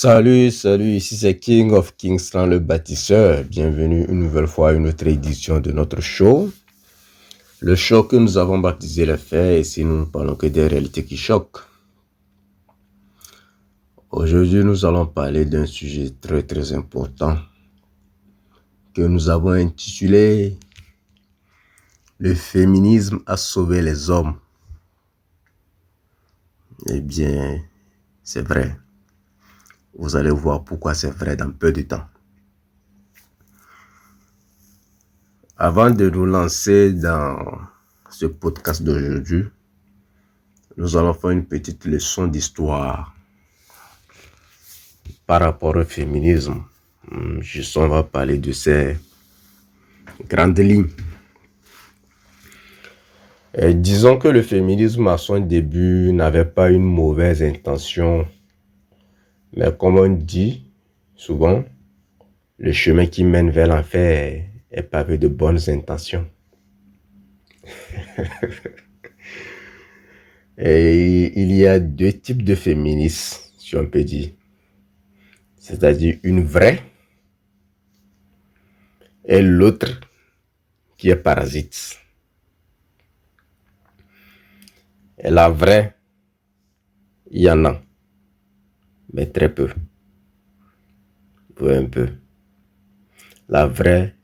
Salut, ici c'est King of Kingsland le bâtisseur. Bienvenue une nouvelle fois à une autre édition de notre show. Le show que nous avons baptisé les faits, et si nous ne parlons que des réalités qui choquent. Aujourd'hui, nous allons parler d'un sujet très important que nous avons intitulé Le féminisme a sauvé les hommes. Eh bien, c'est vrai. Vous allez voir pourquoi c'est vrai dans peu de temps. Avant de nous lancer dans ce podcast d'aujourd'hui, nous allons faire une petite leçon d'histoire par rapport au féminisme. Juste, on va parler de ces grandes lignes. Et disons que le féminisme à son début n'avait pas une mauvaise intention, mais comme on dit souvent, le chemin qui mène vers l'enfer est pavé de bonnes intentions. Et il y a deux types de féministes, si on peut dire. C'est-à-dire une vraie et l'autre qui est parasite. Et la vraie, il y en a, mais très peu. Un peu. La vraie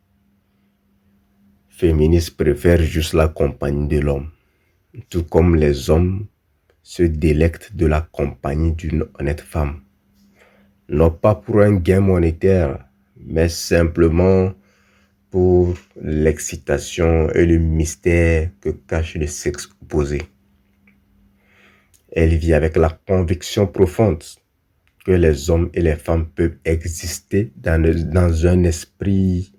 féministe préfère juste la compagnie de l'homme, tout comme les hommes se délectent de la compagnie d'une honnête femme. Non pas pour un gain monétaire, mais simplement pour l'excitation et le mystère que cache le sexe opposé. Elle vit avec la conviction profonde que les hommes et les femmes peuvent exister dans un esprit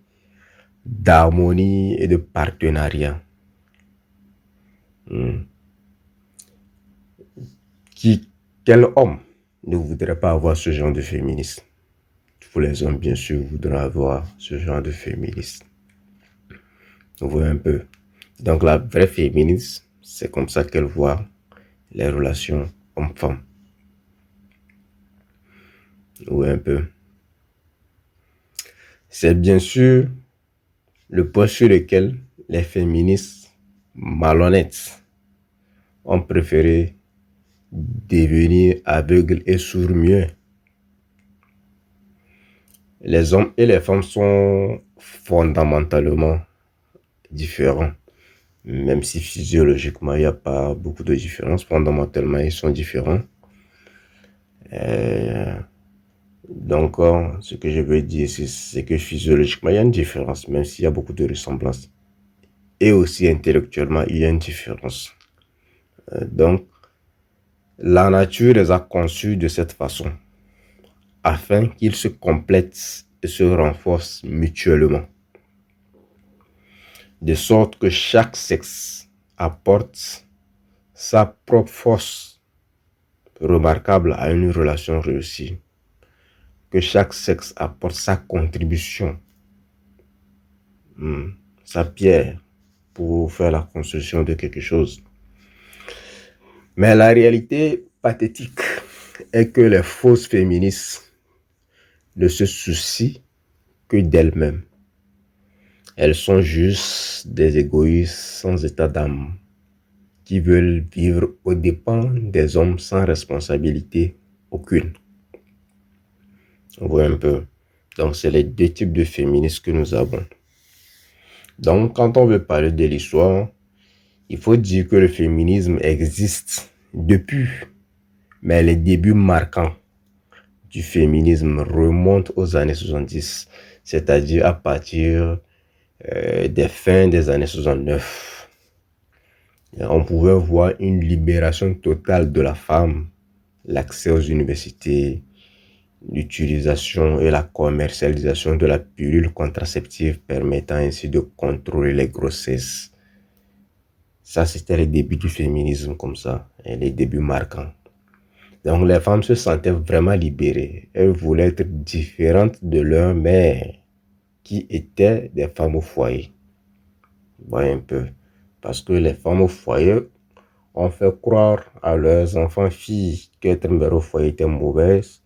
d'harmonie et de partenariat. Quel homme ne voudrait pas avoir ce genre de féministe? Tous les hommes, bien sûr, voudraient avoir ce genre de féministe. Vous voyez un peu. Donc, la vraie féministe, c'est comme ça qu'elle voit les relations homme-femme. Vous voyez un peu. C'est bien sûr le point sur lequel les féministes malhonnêtes ont préféré devenir aveugles et sourds-muets. Les hommes et les femmes sont fondamentalement différents. Même si physiologiquement, il n'y a pas beaucoup de différence. Fondamentalement, ils sont différents. Donc, ce que je veux dire, c'est que physiologiquement, il y a une différence, même s'il y a beaucoup de ressemblances. Et aussi intellectuellement, il y a une différence. Donc, la nature les a conçus de cette façon, afin qu'ils se complètent et se renforcent mutuellement. De sorte que chaque sexe apporte sa propre force remarquable à une relation réussie. Que chaque sexe apporte sa contribution, sa pierre pour faire la construction de quelque chose. Mais la réalité pathétique est que les fausses féministes ne se soucient que d'elles-mêmes. Elles sont juste des égoïstes sans état d'âme qui veulent vivre aux dépens des hommes sans responsabilité aucune. On voit un peu. Donc, c'est les deux types de féministes que nous avons. Donc, quand on veut parler de l'histoire, il faut dire que le féminisme existe depuis, mais les débuts marquants du féminisme remontent aux années 70, c'est-à-dire à partir des fins des années 69. On pouvait voir une libération totale de la femme, l'accès aux universités, l'utilisation et la commercialisation de la pilule contraceptive permettant ainsi de contrôler les grossesses. Ça, c'était les débuts du féminisme comme ça, et les débuts marquants. Donc, les femmes se sentaient vraiment libérées. Elles voulaient être différentes de leur mère, qui étaient des femmes au foyer. Vous voyez un peu. Parce que les femmes au foyer ont fait croire à leurs enfants filles qu'être mère au foyer était mauvaise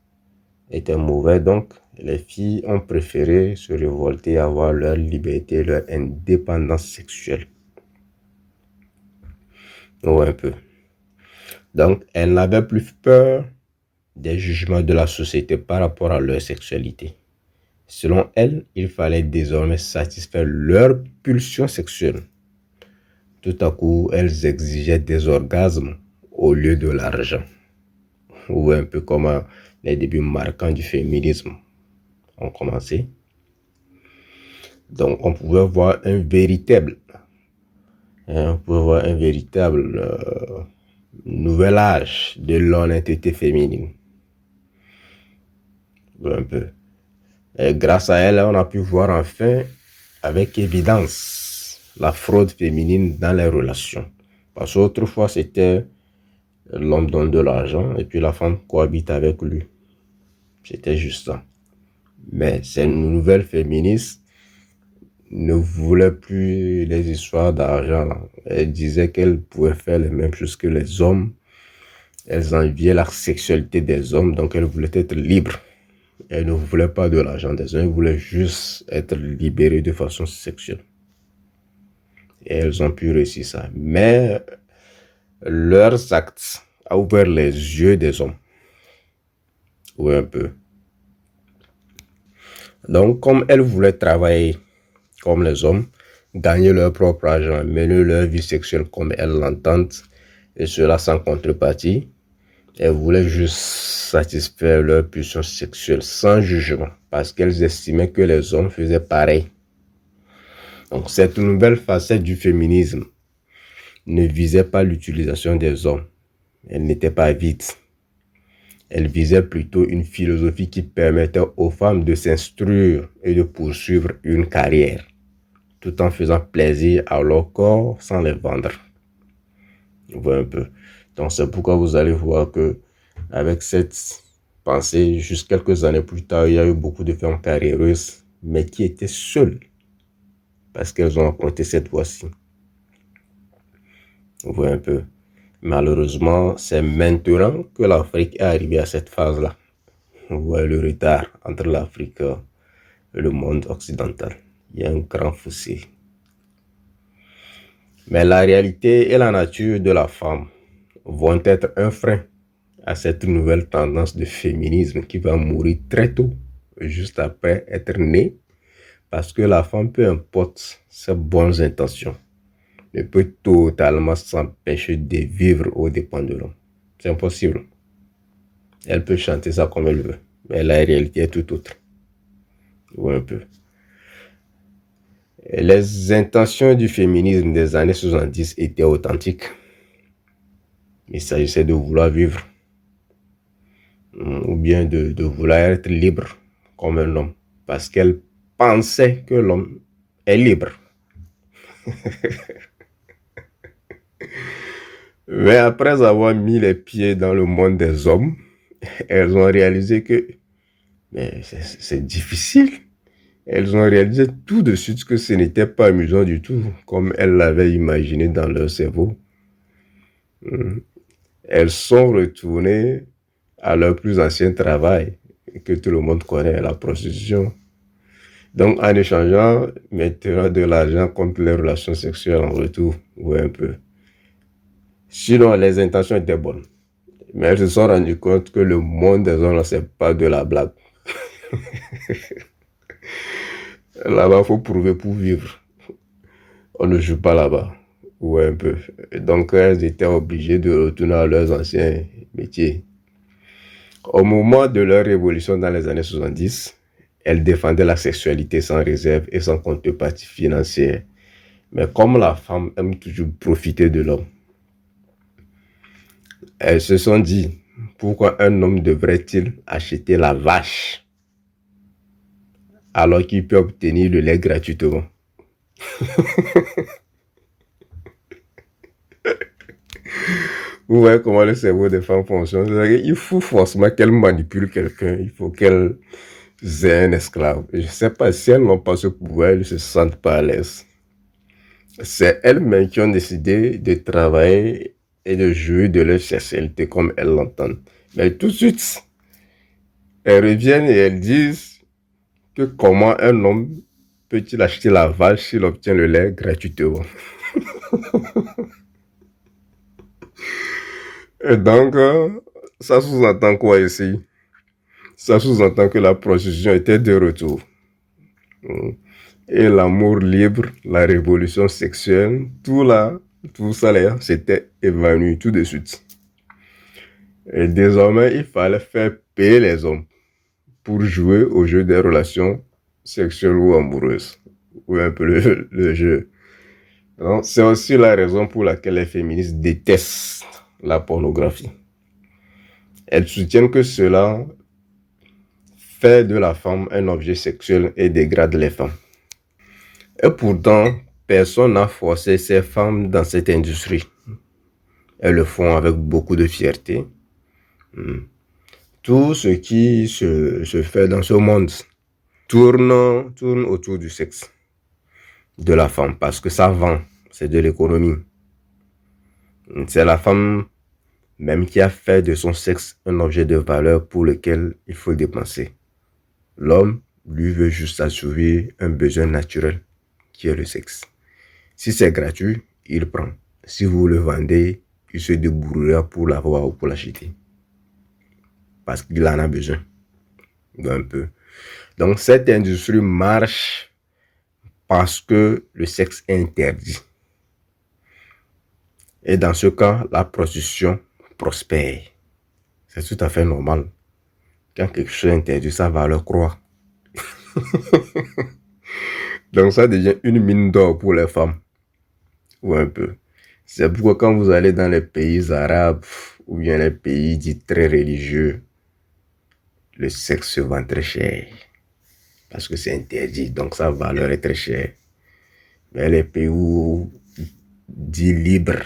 était mauvais, donc les filles ont préféré se révolter, avoir leur liberté, leur indépendance sexuelle. Ouais, un peu. Donc, elles n'avaient plus peur des jugements de la société par rapport à leur sexualité. Selon elles, il fallait désormais satisfaire leurs pulsions sexuelles. Tout à coup, elles exigeaient des orgasmes au lieu de l'argent. Ou un peu comme les débuts marquants du féminisme ont commencé. Donc, on pouvait voir un véritable nouvel âge de l'honnêteté féminine. Un peu. Et grâce à elle, on a pu voir enfin avec évidence la fraude féminine dans les relations. Parce qu'autrefois, c'était l'homme donne de l'argent et puis la femme cohabite avec lui. C'était juste ça. Mais ces nouvelles féministes ne voulaient plus les histoires d'argent. Elles disaient qu'elles pouvaient faire les mêmes choses que les hommes. Elles enviaient la sexualité des hommes, donc elles voulaient être libres. Elles ne voulaient pas de l'argent des hommes, elles voulaient juste être libérées de façon sexuelle. Et elles ont pu réussir ça. Mais leurs actes ont ouvert les yeux des hommes. Oui, un peu. Donc, comme elles voulaient travailler comme les hommes, gagner leur propre argent, mener leur vie sexuelle comme elles l'entendent, et cela sans contrepartie, elles voulaient juste satisfaire leur pulsion sexuelle sans jugement, parce qu'elles estimaient que les hommes faisaient pareil. Donc, cette nouvelle facette du féminisme ne visait pas l'utilisation des hommes. Elle n'était pas vide. Elle visait plutôt une philosophie qui permettait aux femmes de s'instruire et de poursuivre une carrière, tout en faisant plaisir à leur corps sans les vendre. Vous voyez un peu. Donc c'est pourquoi vous allez voir que avec cette pensée, juste quelques années plus tard, il y a eu beaucoup de femmes carriéreuses, mais qui étaient seules, parce qu'elles ont emprunté cette voie-ci. Vous voyez un peu. Malheureusement, c'est maintenant que l'Afrique est arrivée à cette phase-là. Vous voyez le retard entre l'Afrique et le monde occidental. Il y a un grand fossé. Mais la réalité et la nature de la femme vont être un frein à cette nouvelle tendance de féminisme qui va mourir très tôt, juste après être née, parce que la femme, peu importe ses bonnes intentions, ne peut totalement s'empêcher de vivre aux dépens de l'homme. C'est impossible. Elle peut chanter ça comme elle veut, mais la réalité est tout autre. Ouais, un peu. Les intentions du féminisme des années 70 étaient authentiques. Il s'agissait de vouloir vivre, ou bien de vouloir être libre comme un homme, parce qu'elle pensait que l'homme est libre. Mais après avoir mis les pieds dans le monde des hommes, elles ont réalisé que c'est difficile. Elles ont réalisé tout de suite que ce n'était pas amusant du tout, comme elles l'avaient imaginé dans leur cerveau. Elles sont retournées à leur plus ancien travail, que tout le monde connaît, la prostitution. Donc, en échangeant maintenant de l'argent contre les relations sexuelles en retour, ou un peu. Sinon, les intentions étaient bonnes. Mais elles se sont rendues compte que le monde des hommes, c'est pas de la blague. Là-bas, il faut prouver pour vivre. On ne joue pas là-bas. Ouais, un peu. Donc, elles étaient obligées de retourner à leurs anciens métiers. Au moment de leur révolution dans les années 70, elles défendaient la sexualité sans réserve et sans contrepartie financière. Mais comme la femme aime toujours profiter de l'homme, elles se sont dit, pourquoi un homme devrait-il acheter la vache alors qu'il peut obtenir le lait gratuitement? Vous voyez comment le cerveau des femmes fonctionne. Il faut forcément qu'elles manipulent quelqu'un. Il faut qu'elles aient un esclave. Je ne sais pas si elles n'ont pas ce pouvoir, elles ne se sentent pas à l'aise. C'est elles-mêmes qui ont décidé de travailler et de jouer de leur sexualité comme elles l'entendent. Mais tout de suite, Elles reviennent et elles disent que comment un homme peut-il acheter la vache s'il obtient le lait gratuitement. Et donc, ça sous-entend quoi ici? Ça sous-entend que la prostitution était de retour. Et l'amour libre, la révolution sexuelle, tout ça là, c'était évanoui tout de suite. Et désormais, il fallait faire payer les hommes pour jouer au jeu des relations sexuelles ou amoureuses. Ou un peu le jeu. C'est aussi la raison pour laquelle les féministes détestent la pornographie. Elles soutiennent que cela fait de la femme un objet sexuel et dégrade les femmes. Et pourtant, personne n'a forcé ces femmes dans cette industrie. Elles le font avec beaucoup de fierté. Tout ce qui se fait dans ce monde tourne autour du sexe de la femme parce que ça vend, c'est de l'économie. C'est la femme même qui a fait de son sexe un objet de valeur pour lequel il faut dépenser. L'homme, lui, veut juste assouvir un besoin naturel qui est le sexe. Si c'est gratuit, il prend. Si vous le vendez, il se débrouillera pour l'avoir ou pour l'acheter. Parce qu'il en a besoin. Un peu. Donc cette industrie marche parce que le sexe est interdit. Et dans ce cas, la prostitution prospère. C'est tout à fait normal. Quand quelque chose est interdit, ça va leur croire. Donc ça devient une mine d'or pour les femmes. Ou un peu. C'est pourquoi quand vous allez dans les pays arabes ou bien les pays dits très religieux, le sexe se vend très cher. Parce que c'est interdit, donc sa valeur est très chère. Mais les pays où dit libre,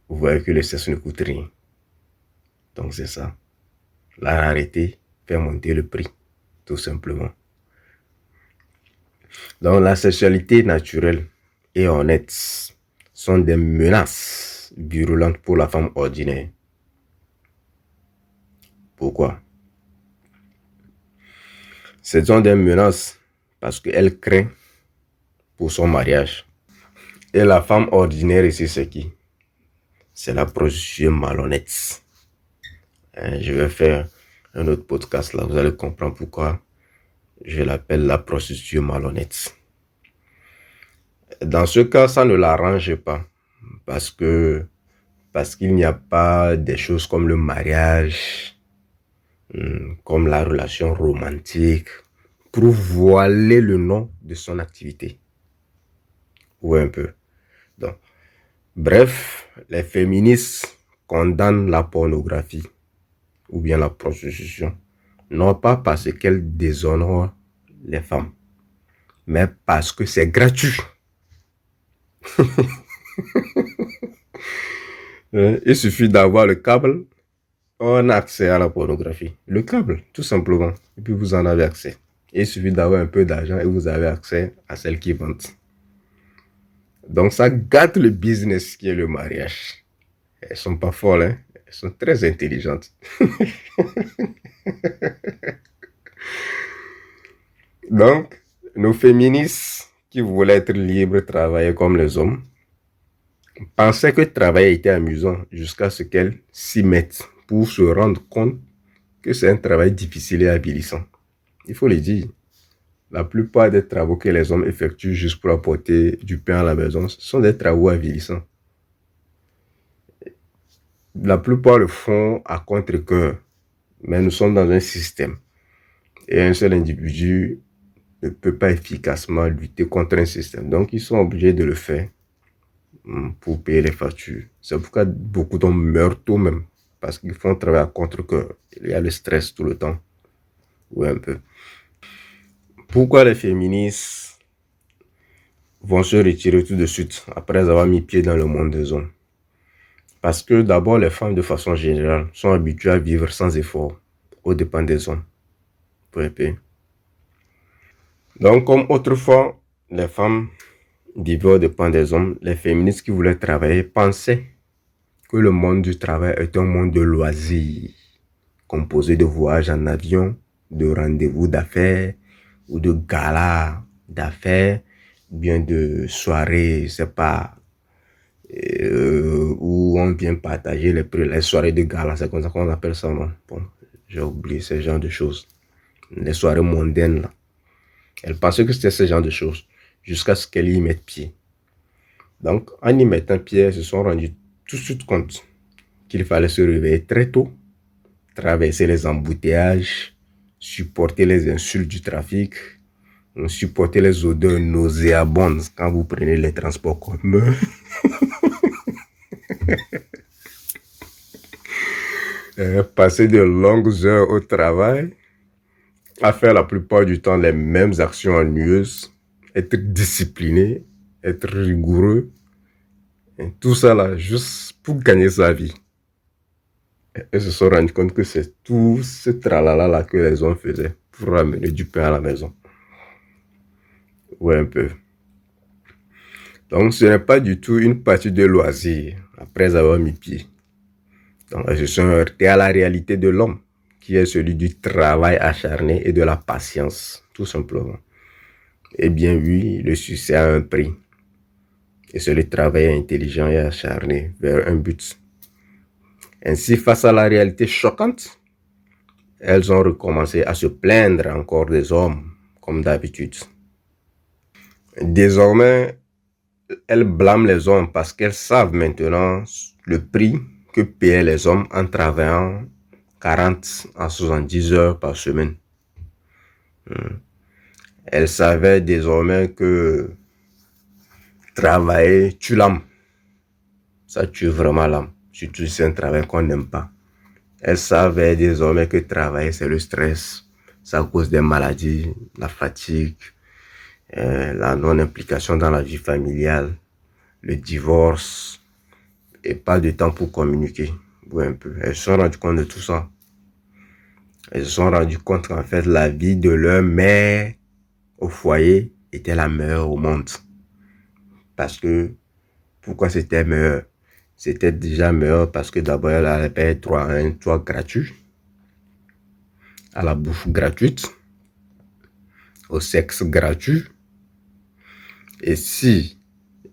vous voyez que le sexe ne coûte rien. Donc c'est ça. La rareté fait monter le prix, tout simplement. Donc la sexualité naturelle et honnête sont des menaces virulentes pour la femme ordinaire. Pourquoi? Ce sont des menaces parce qu'elle craint pour son mariage. Et la femme ordinaire ici, c'est qui? C'est la prostituée malhonnête. Je vais faire un autre podcast là, vous allez comprendre pourquoi je l'appelle la prostituée malhonnête. Dans ce cas, ça ne l'arrange pas parce qu'il n'y a pas des choses comme le mariage, comme la relation romantique, pour voiler le nom de son activité. Ou un peu. Donc, bref, les féministes condamnent la pornographie ou bien la prostitution, non pas parce qu'elle déshonore les femmes, mais parce que c'est gratuit. Il suffit d'avoir le câble, on a accès à la pornographie. Le câble, tout simplement. Et puis vous en avez accès. Il suffit d'avoir un peu d'argent et vous avez accès à celle qui vend. Donc ça gâte le business qui est le mariage. Elles sont pas folles, hein? Elles sont très intelligentes. Donc, nos féministes qui voulaient être libres, travailler comme les hommes, pensaient que travailler était amusant jusqu'à ce qu'elles s'y mettent pour se rendre compte que c'est un travail difficile et avilissant. Il faut le dire. La plupart des travaux que les hommes effectuent juste pour apporter du pain à la maison sont des travaux avilissants. La plupart le font à contre-cœur, mais nous sommes dans un système. Et un seul individu ne peut pas efficacement lutter contre un système. Donc, ils sont obligés de le faire pour payer les factures. C'est pourquoi beaucoup d'hommes meurent tôt même, parce qu'ils font travailler à contre-cœur. Il y a le stress tout le temps. Oui, un peu. Pourquoi les féministes vont se retirer tout de suite après avoir mis pied dans le monde des hommes? Parce que d'abord, les femmes, de façon générale, sont habituées à vivre sans effort, aux dépens des hommes. Donc, comme autrefois, les femmes vivaient aux dépens des hommes, les féministes qui voulaient travailler pensaient que le monde du travail est un monde de loisirs, composé de voyages en avion, de rendez-vous d'affaires ou de galas d'affaires, ou bien de soirées, je sais pas, où on vient partager les soirées de gala, c'est comme ça qu'on appelle ça, non? Bon, j'ai oublié ce genre de choses. Les soirées mondaines, là. Elle pensait que c'était ce genre de choses, jusqu'à ce qu'elle y mette pied. Donc, en y mettant pied, elles se sont rendues tout de suite compte qu'il fallait se réveiller très tôt, traverser les embouteillages, supporter les insultes du trafic, supporter les odeurs nauséabondes quand vous prenez les transports communs. Passer de longues heures au travail, à faire la plupart du temps les mêmes actions ennuyeuses, être discipliné, être rigoureux, et tout ça là, juste pour gagner sa vie. Et se sont rendus compte que c'est tout ce tralala là que les hommes faisaient pour ramener du pain à la maison. Ouais, un peu. Donc, ce n'est pas du tout une partie de loisir après avoir mis pied. Donc, elles se sont heurtées à la réalité de l'homme, qui est celui du travail acharné et de la patience, tout simplement. Eh bien oui, le succès a un prix. Et c'est le travail intelligent et acharné vers un but. Ainsi, face à la réalité choquante, elles ont recommencé à se plaindre encore des hommes, comme d'habitude. Désormais, elles blâment les hommes parce qu'elles savent maintenant le prix que payaient les hommes en travaillant 40 à 70 heures par semaine. Elles savaient désormais que travailler tue l'âme. Ça tue vraiment l'âme. Surtout si c'est un travail qu'on n'aime pas. Elles savaient désormais que travailler, c'est le stress. Ça cause des maladies, la fatigue, la non-implication dans la vie familiale, le divorce, et pas de temps pour communiquer. Ouais, un peu. Elles se sont rendues compte de tout ça. Elles se sont rendues compte qu'en fait, la vie de leur mère au foyer était la meilleure au monde. Parce que, pourquoi c'était meilleur? C'était déjà meilleur parce que d'abord, elle avait un toit gratuit, à la bouffe gratuite, au sexe gratuit. Et si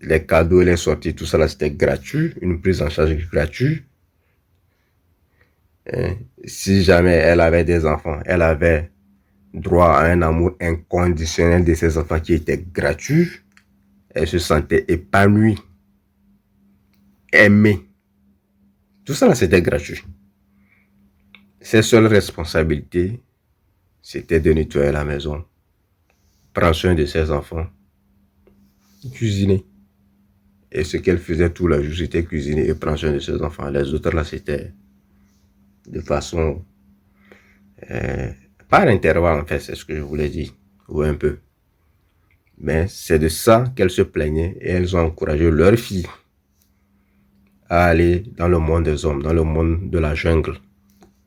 les cadeaux, les sorties, tout ça, c'était gratuit, une prise en charge gratuite. Si jamais elle avait des enfants, elle avait droit à un amour inconditionnel de ses enfants qui était gratuit. Elle se sentait épanouie, aimée. Tout ça, c'était gratuit. Ses seules responsabilités, c'était de nettoyer la maison, prendre soin de ses enfants, cuisiner. Et ce qu'elle faisait tout le jour, c'était cuisiner et prendre soin de ses enfants. Les autres, là, c'était de façon... par intervalle, en fait, c'est ce que je voulais dire. Ou un peu. Mais c'est de ça qu'elles se plaignaient et elles ont encouragé leurs filles à aller dans le monde des hommes, dans le monde de la jungle,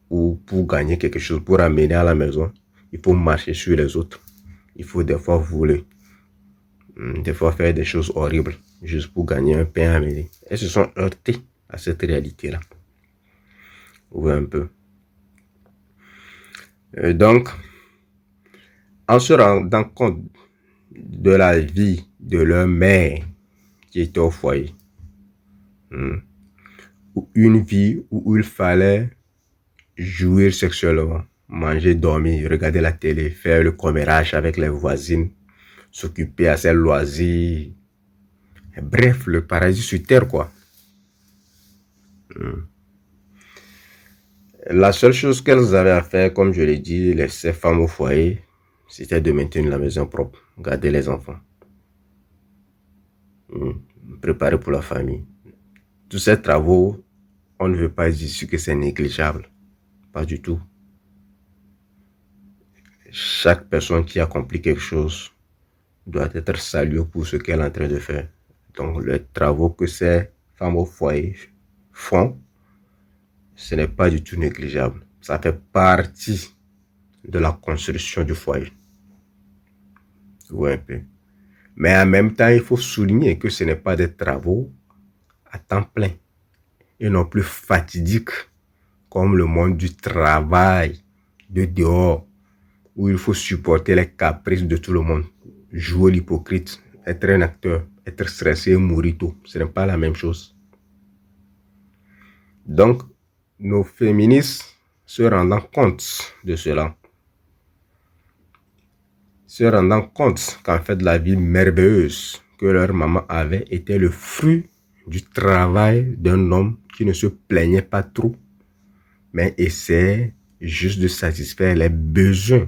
où pour gagner quelque chose, pour amener à la maison, il faut marcher sur les autres. Il faut des fois voler, des fois faire des choses horribles, juste pour gagner un pain à midi. Elles se sont heurtées à cette réalité-là. Oui, un peu. Donc, en se rendant compte de la vie de leur mère qui était au foyer, une vie où il fallait jouir sexuellement, manger, dormir, regarder la télé, faire le commérage avec les voisines, s'occuper à ses loisirs. Bref, le paradis sur terre, quoi. La seule chose qu'elles avaient à faire, comme je l'ai dit, ces femmes au foyer, c'était de maintenir la maison propre, garder les enfants, préparer pour la famille. Tous ces travaux, on ne veut pas dire que c'est négligeable. Pas du tout. Chaque personne qui accomplit quelque chose doit être saluée pour ce qu'elle est en train de faire. Donc, les travaux que ces femmes au foyer font, ce n'est pas du tout négligeable. Ça fait partie de la construction du foyer. Ouais, un peu. Mais en même temps, il faut souligner que ce n'est pas des travaux à temps plein et non plus fatidiques comme le monde du travail, de dehors, où il faut supporter les caprices de tout le monde, jouer l'hypocrite, être un acteur, être stressé et mourir tôt. Ce n'est pas la même chose. Donc, nos féministes se rendant compte de cela, se rendant compte qu'en fait la vie merveilleuse que leur maman avait était le fruit du travail d'un homme qui ne se plaignait pas trop, mais essaie juste de satisfaire les besoins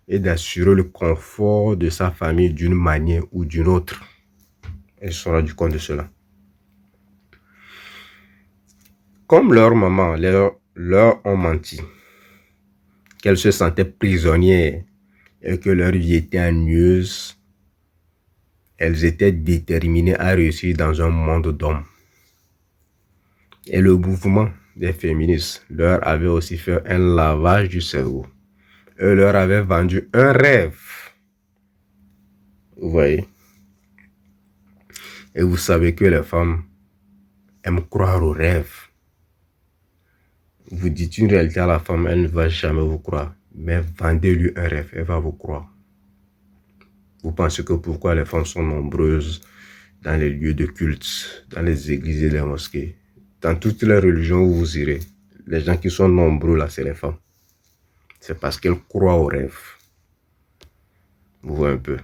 et d'assurer le confort de sa famille d'une manière ou d'une autre. Elles se sont rendues compte de cela. Comme leur maman leur ont menti, qu'elles se sentaient prisonnières et que leur vie était ennuyeuse, elles étaient déterminées à réussir dans un monde d'hommes. Et le mouvement des féministes leur avait aussi fait un lavage du cerveau. Eux leur avaient vendu un rêve. Vous voyez? Et vous savez que les femmes aiment croire aux rêves. Vous dites une réalité à la femme, elle ne va jamais vous croire. Mais vendez-lui un rêve, elle va vous croire. Vous pensez que pourquoi les femmes sont nombreuses dans les lieux de culte, dans les églises et les mosquées, dans toutes les religions où vous irez, les gens qui sont nombreux là, c'est les femmes. C'est parce qu'elles croient aux rêves. Vous voyez un peu.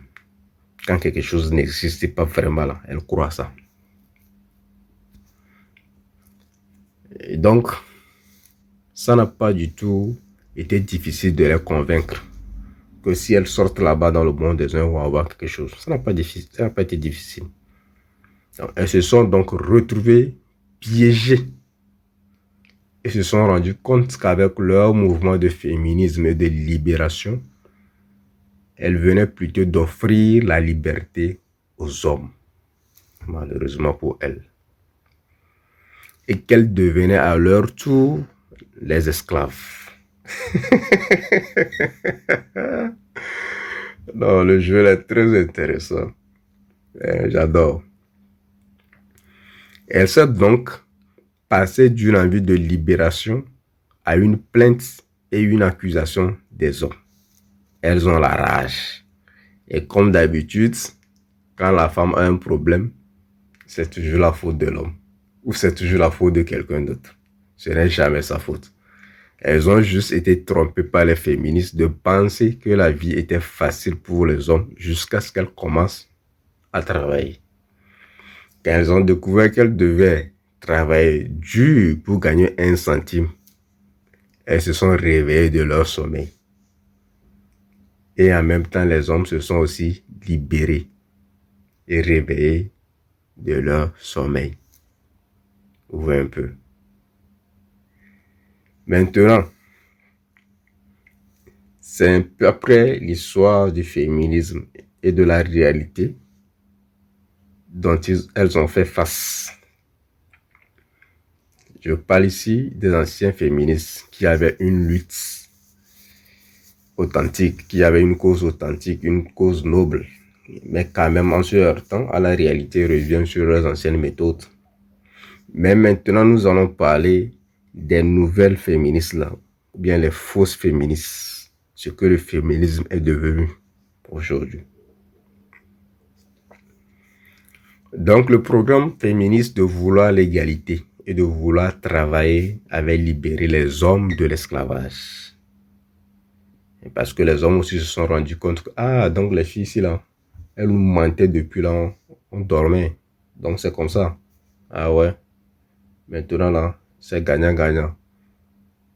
Quand quelque chose n'existe pas vraiment là, elles croient à ça. Et donc, ça n'a pas du tout été difficile de les convaincre que si elles sortent là-bas dans le monde des uns, vont avoir quelque chose. Ça n'a pas été difficile. Donc, elles se sont donc retrouvées piégées et se sont rendues compte qu'avec leur mouvement de féminisme et de libération, elles venaient plutôt d'offrir la liberté aux hommes, malheureusement pour elles, et qu'elles devenaient à leur tour les esclaves. Non, le jeu est très intéressant. J'adore. Elle s'est donc passée d'une envie de libération à une plainte et une accusation des hommes. Elles ont la rage. Et comme d'habitude, quand la femme a un problème, c'est toujours la faute de l'homme. Ou c'est toujours la faute de quelqu'un d'autre. Ce n'est jamais sa faute. Elles ont juste été trompées par les féministes de penser que la vie était facile pour les hommes jusqu'à ce qu'elles commencent à travailler. Quand elles ont découvert qu'elles devaient travailler dur pour gagner 1 centime, elles se sont réveillées de leur sommeil. Et en même temps, les hommes se sont aussi libérés et réveillés de leur sommeil. Vous voyez un peu. Maintenant, c'est un peu après l'histoire du féminisme et de la réalité dont elles ont fait face. Je parle ici des anciens féministes qui avaient une lutte authentique, qui avaient une cause authentique, une cause noble, mais quand même en se heurtant à la réalité, reviennent sur leurs anciennes méthodes. Mais maintenant, nous allons parler des nouvelles féministes là, ou bien les fausses féministes, ce que le féminisme est devenu aujourd'hui. Donc, le programme féministe de vouloir l'égalité et de vouloir travailler avait libéré les hommes de l'esclavage. Parce que les hommes aussi se sont rendus compte que, ah, donc les filles ici là, elles nous mentaient depuis là, on dormait. Donc c'est comme ça. Ah ouais. Maintenant là, c'est gagnant-gagnant.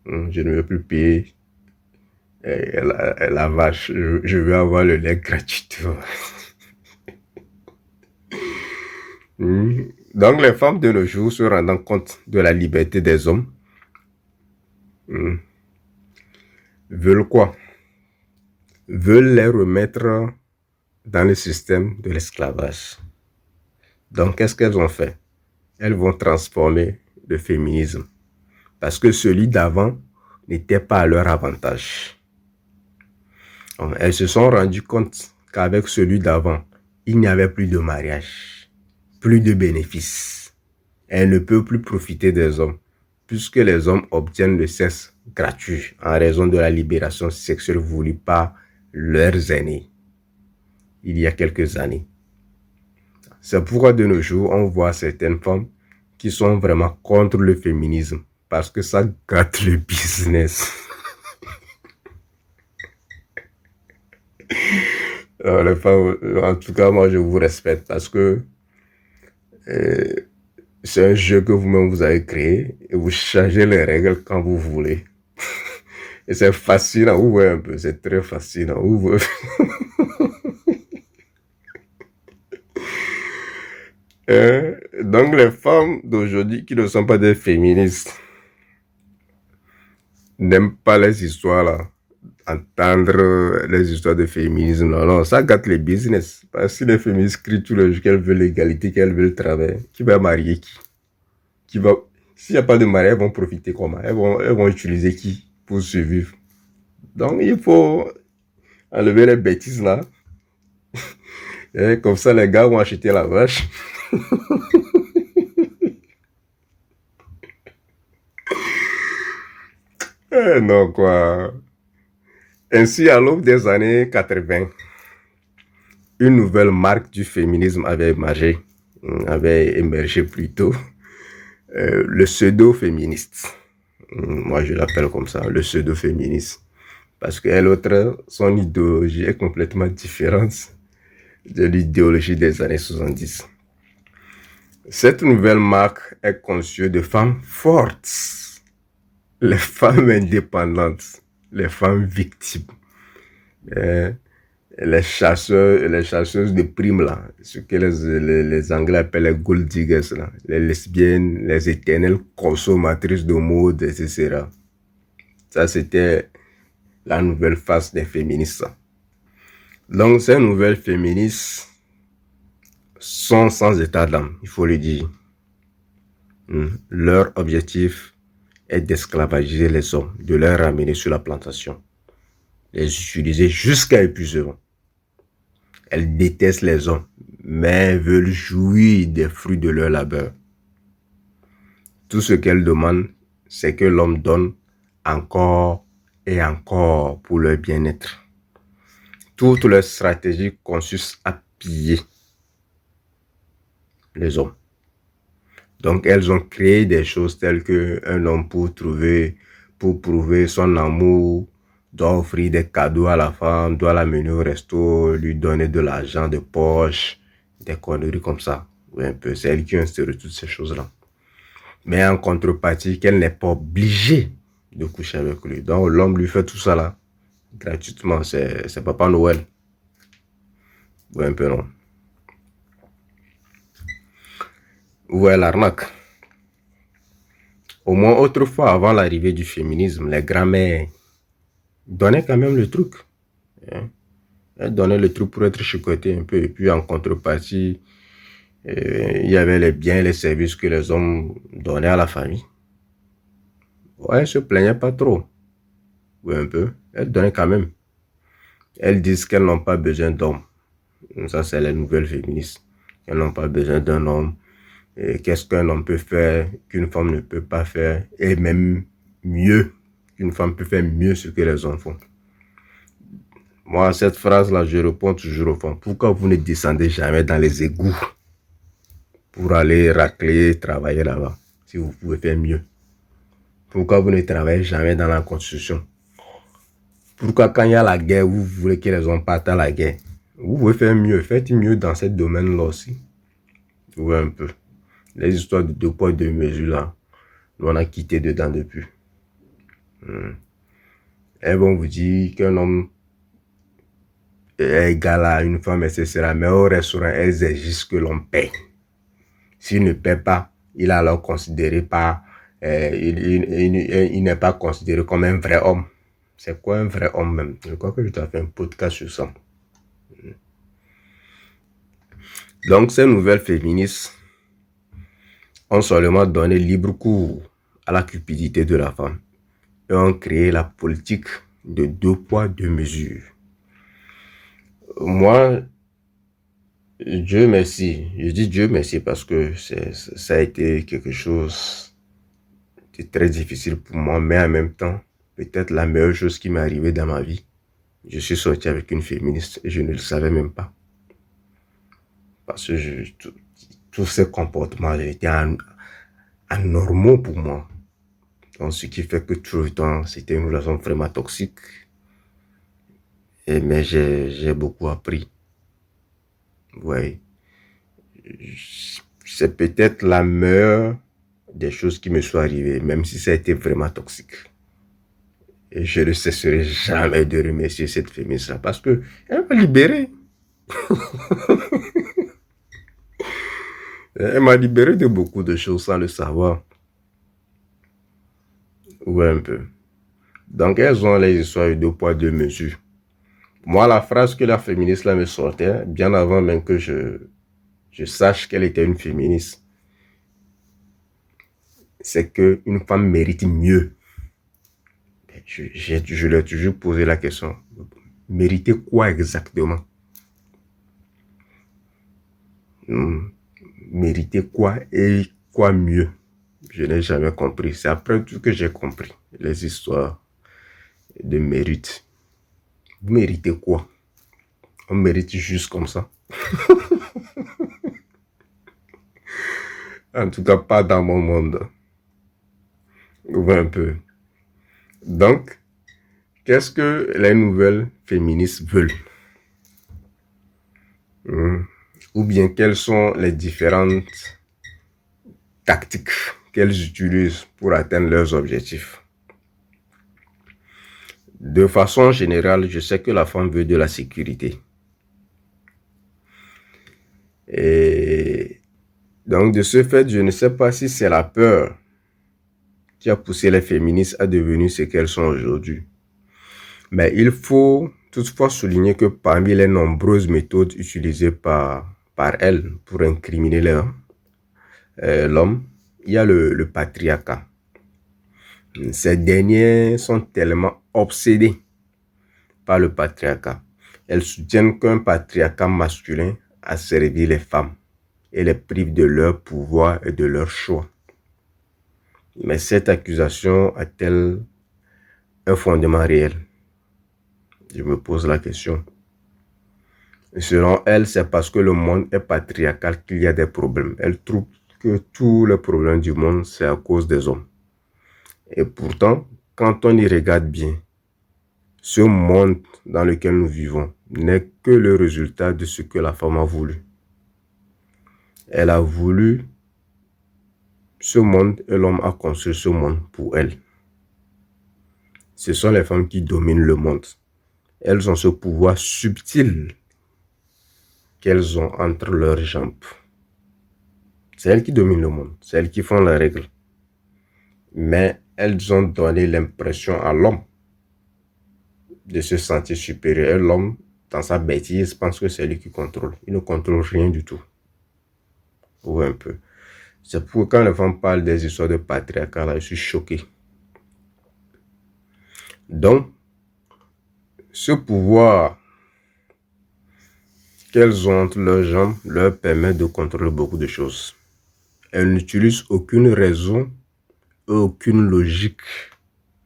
Je ne veux plus payer la vache. Je veux avoir le lait gratuit. Donc les femmes de nos jours, se rendant compte de la liberté des hommes, veulent quoi? Veulent les remettre dans le système de l'esclavage. Donc qu'est-ce qu'elles ont fait? Elles vont transformer le féminisme. Parce que celui d'avant n'était pas à leur avantage. Elles se sont rendues compte qu'avec celui d'avant, il n'y avait plus de mariage, plus de bénéfices. Elles ne peuvent plus profiter des hommes. puisque les hommes obtiennent le sexe gratuit en raison de la libération sexuelle voulue par leurs aînés il y a quelques années. C'est pourquoi de nos jours, on voit certaines femmes qui sont vraiment contre le féminisme parce que ça gâte le business. Alors, les femmes, en tout cas, moi, je vous respecte parce que c'est un jeu que vous-même vous avez créé et vous changez les règles quand vous voulez. Et c'est fascinant, vous voyez un peu, c'est très fascinant. Vous voyez. Donc les femmes d'aujourd'hui qui ne sont pas des féministes n'aiment pas les histoires là. Entendre les histoires de féminisme, non, ça gâte les business. Parce que si les féministes crient tout le jour qu'elles veulent l'égalité, qu'elles veulent le travail, qui va marier qui va... S'il n'y a pas de mariage, elles vont profiter comment? Elles vont utiliser qui pour survivre? Donc il faut enlever les bêtises là. Et comme ça, les gars vont acheter la vache. Non, quoi. Ainsi, à l'aube des années 80, une nouvelle marque du féminisme avait émergé plutôt. Le pseudo-féministe. Moi, je l'appelle comme ça, le pseudo-féministe. Parce que l'autre, son idéologie est complètement différente de l'idéologie des années 70. Cette nouvelle marque est conçue de femmes fortes, les femmes indépendantes, les femmes victimes, les chasseuses de primes, là, ce que les Anglais appellent les gold diggers, là, les lesbiennes, les éternelles consommatrices de mode, etc. Ça, c'était la nouvelle face des féministes. Donc, ces nouvelles féministes sont sans état d'âme, il faut le dire. Leur objectif est d'esclavagiser les hommes, de les ramener sur la plantation, les utiliser jusqu'à épuisement. Elles détestent les hommes, mais veulent jouir des fruits de leur labeur. Tout ce qu'elles demandent, c'est que l'homme donne encore et encore pour leur bien-être. Toute leur stratégie consiste à piller les hommes. Donc, elles ont créé des choses telles qu'un homme pour prouver son amour, doit offrir des cadeaux à la femme, doit l'amener au resto, lui donner de l'argent de poche, des conneries comme ça. Oui, un peu, c'est elle qui a instauré toutes ces choses-là. Mais en contrepartie, qu'elle n'est pas obligée de coucher avec lui. Donc, l'homme lui fait tout ça là, gratuitement. C'est Papa Noël. Oui, un peu non. Vous voyez l'arnaque. Au moins, autrefois, avant l'arrivée du féminisme, les grands-mères donnaient quand même le truc. Elles donnaient le truc pour être chicotées un peu. Et puis, en contrepartie, il y avait les biens et les services que les hommes donnaient à la famille. Ouais, elles ne se plaignaient pas trop. Oui, un peu. Elles donnaient quand même. Elles disent qu'elles n'ont pas besoin d'hommes. Ça, c'est les nouvelles féministes. Elles n'ont pas besoin d'un homme. Qu'est-ce qu'un homme peut faire qu'une femme ne peut pas faire, et même mieux, qu'une femme peut faire mieux ce que les hommes font. Moi, à cette phrase-là, je réponds toujours aux femmes. Pourquoi vous ne descendez jamais dans les égouts pour aller racler, travailler là-bas, si vous pouvez faire mieux? Pourquoi vous ne travaillez jamais dans la construction? Pourquoi quand il y a la guerre, vous voulez que les hommes partent à la guerre? Vous pouvez faire mieux, faites mieux dans ce domaine-là aussi. Oui, un peu. Les histoires de 2 poids 2 mesures là, nous on a quitté dedans depuis. Elles vont vous dire qu'un homme est égal à une femme, etc. Mais au restaurant, elles exigent que l'on paie. S'il ne paie pas, il est alors considéré pas, il n'est pas considéré comme un vrai homme. C'est quoi un vrai homme même? Je crois que je t'ai fait un podcast sur ça. Donc ces nouvelles féministes ont seulement donné libre cours à la cupidité de la femme et ont créé la politique de 2 poids 2 mesures. Moi, Dieu merci, je dis Dieu merci parce que ça a été quelque chose C'était très difficile pour moi, mais en même temps, peut-être la meilleure chose qui m'est arrivée dans ma vie. Je suis sorti avec une féministe et je ne le savais même pas. Parce que tous ces comportements étaient anormaux pour moi. Donc, ce qui fait que tout le temps, c'était une relation vraiment toxique. Mais j'ai beaucoup appris. Ouais. C'est peut-être la meilleure des choses qui me sont arrivées, même si ça a été vraiment toxique. Et je ne cesserai jamais de remercier cette féministe-là parce que elle m'a libéré. Elle m'a libéré de beaucoup de choses sans le savoir. Ouais, un peu. Donc, elles ont les histoires de deux poids, deux mesures. Moi, la phrase que la féministe là me sortait, bien avant même que je sache qu'elle était une féministe, c'est qu'une femme mérite mieux. Je lui ai toujours posé la question. Mériter quoi exactement? Mériter quoi et quoi mieux? Je n'ai jamais compris. C'est après tout que j'ai compris les histoires de mérite. Vous méritez quoi? On mérite juste comme ça. En tout cas, pas dans mon monde. Ou un peu. Donc, qu'est-ce que les nouvelles féministes veulent? Ou bien quelles sont les différentes tactiques qu'elles utilisent pour atteindre leurs objectifs? De façon générale, je sais que la femme veut de la sécurité. Et donc, de ce fait, je ne sais pas si c'est la peur qui a poussé les féministes à devenir ce qu'elles sont aujourd'hui. Mais il faut toutefois souligner que parmi les nombreuses méthodes utilisées par elles pour incriminer l'homme, il y a le patriarcat. Ces derniers sont tellement obsédés par le patriarcat. Elles soutiennent qu'un patriarcat masculin a servi les femmes et les prive de leur pouvoir et de leur choix. Mais cette accusation a-t-elle un fondement réel? Je me pose la question. Selon elle, c'est parce que le monde est patriarcal qu'il y a des problèmes. Elle trouve que tous les problèmes du monde, c'est à cause des hommes. Et pourtant, quand on y regarde bien, ce monde dans lequel nous vivons n'est que le résultat de ce que la femme a voulu. Elle a voulu ce monde et l'homme a construit ce monde pour elle. Ce sont les femmes qui dominent le monde. Elles ont ce pouvoir subtil qu'elles ont entre leurs jambes. C'est elles qui dominent le monde. C'est elles qui font les règles. Mais elles ont donné l'impression à l'homme de se sentir supérieur. Et l'homme, dans sa bêtise, pense que c'est lui qui contrôle. Il ne contrôle rien du tout. Ou un peu. C'est pourquoi quand les femmes parlent des histoires de patriarcat, là, je suis choqué. Donc, ce pouvoir qu'elles ont entre leurs jambes leur permet de contrôler beaucoup de choses. Elles n'utilisent aucune raison et aucune logique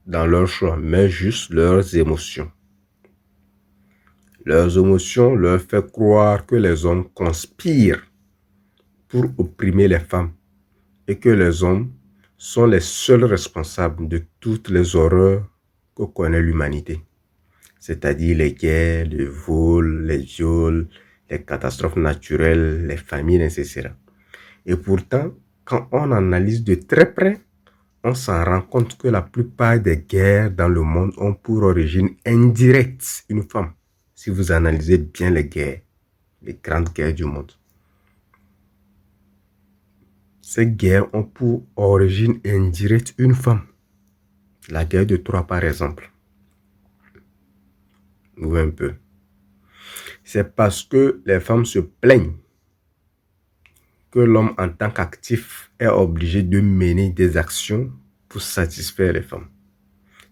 dans leur choix, mais juste leurs émotions. Leurs émotions leur font croire que les hommes conspirent pour opprimer les femmes et que les hommes sont les seuls responsables de toutes les horreurs que connaît l'humanité. C'est-à-dire les guerres, les vols, les viols, les catastrophes naturelles, les famines, etc. Et pourtant, quand on analyse de très près, on s'en rend compte que la plupart des guerres dans le monde ont pour origine indirecte une femme. Si vous analysez bien les guerres, les grandes guerres du monde. Ces guerres ont pour origine indirecte une femme. La guerre de Troie, par exemple. Ou un peu. C'est parce que les femmes se plaignent que l'homme en tant qu'actif est obligé de mener des actions pour satisfaire les femmes.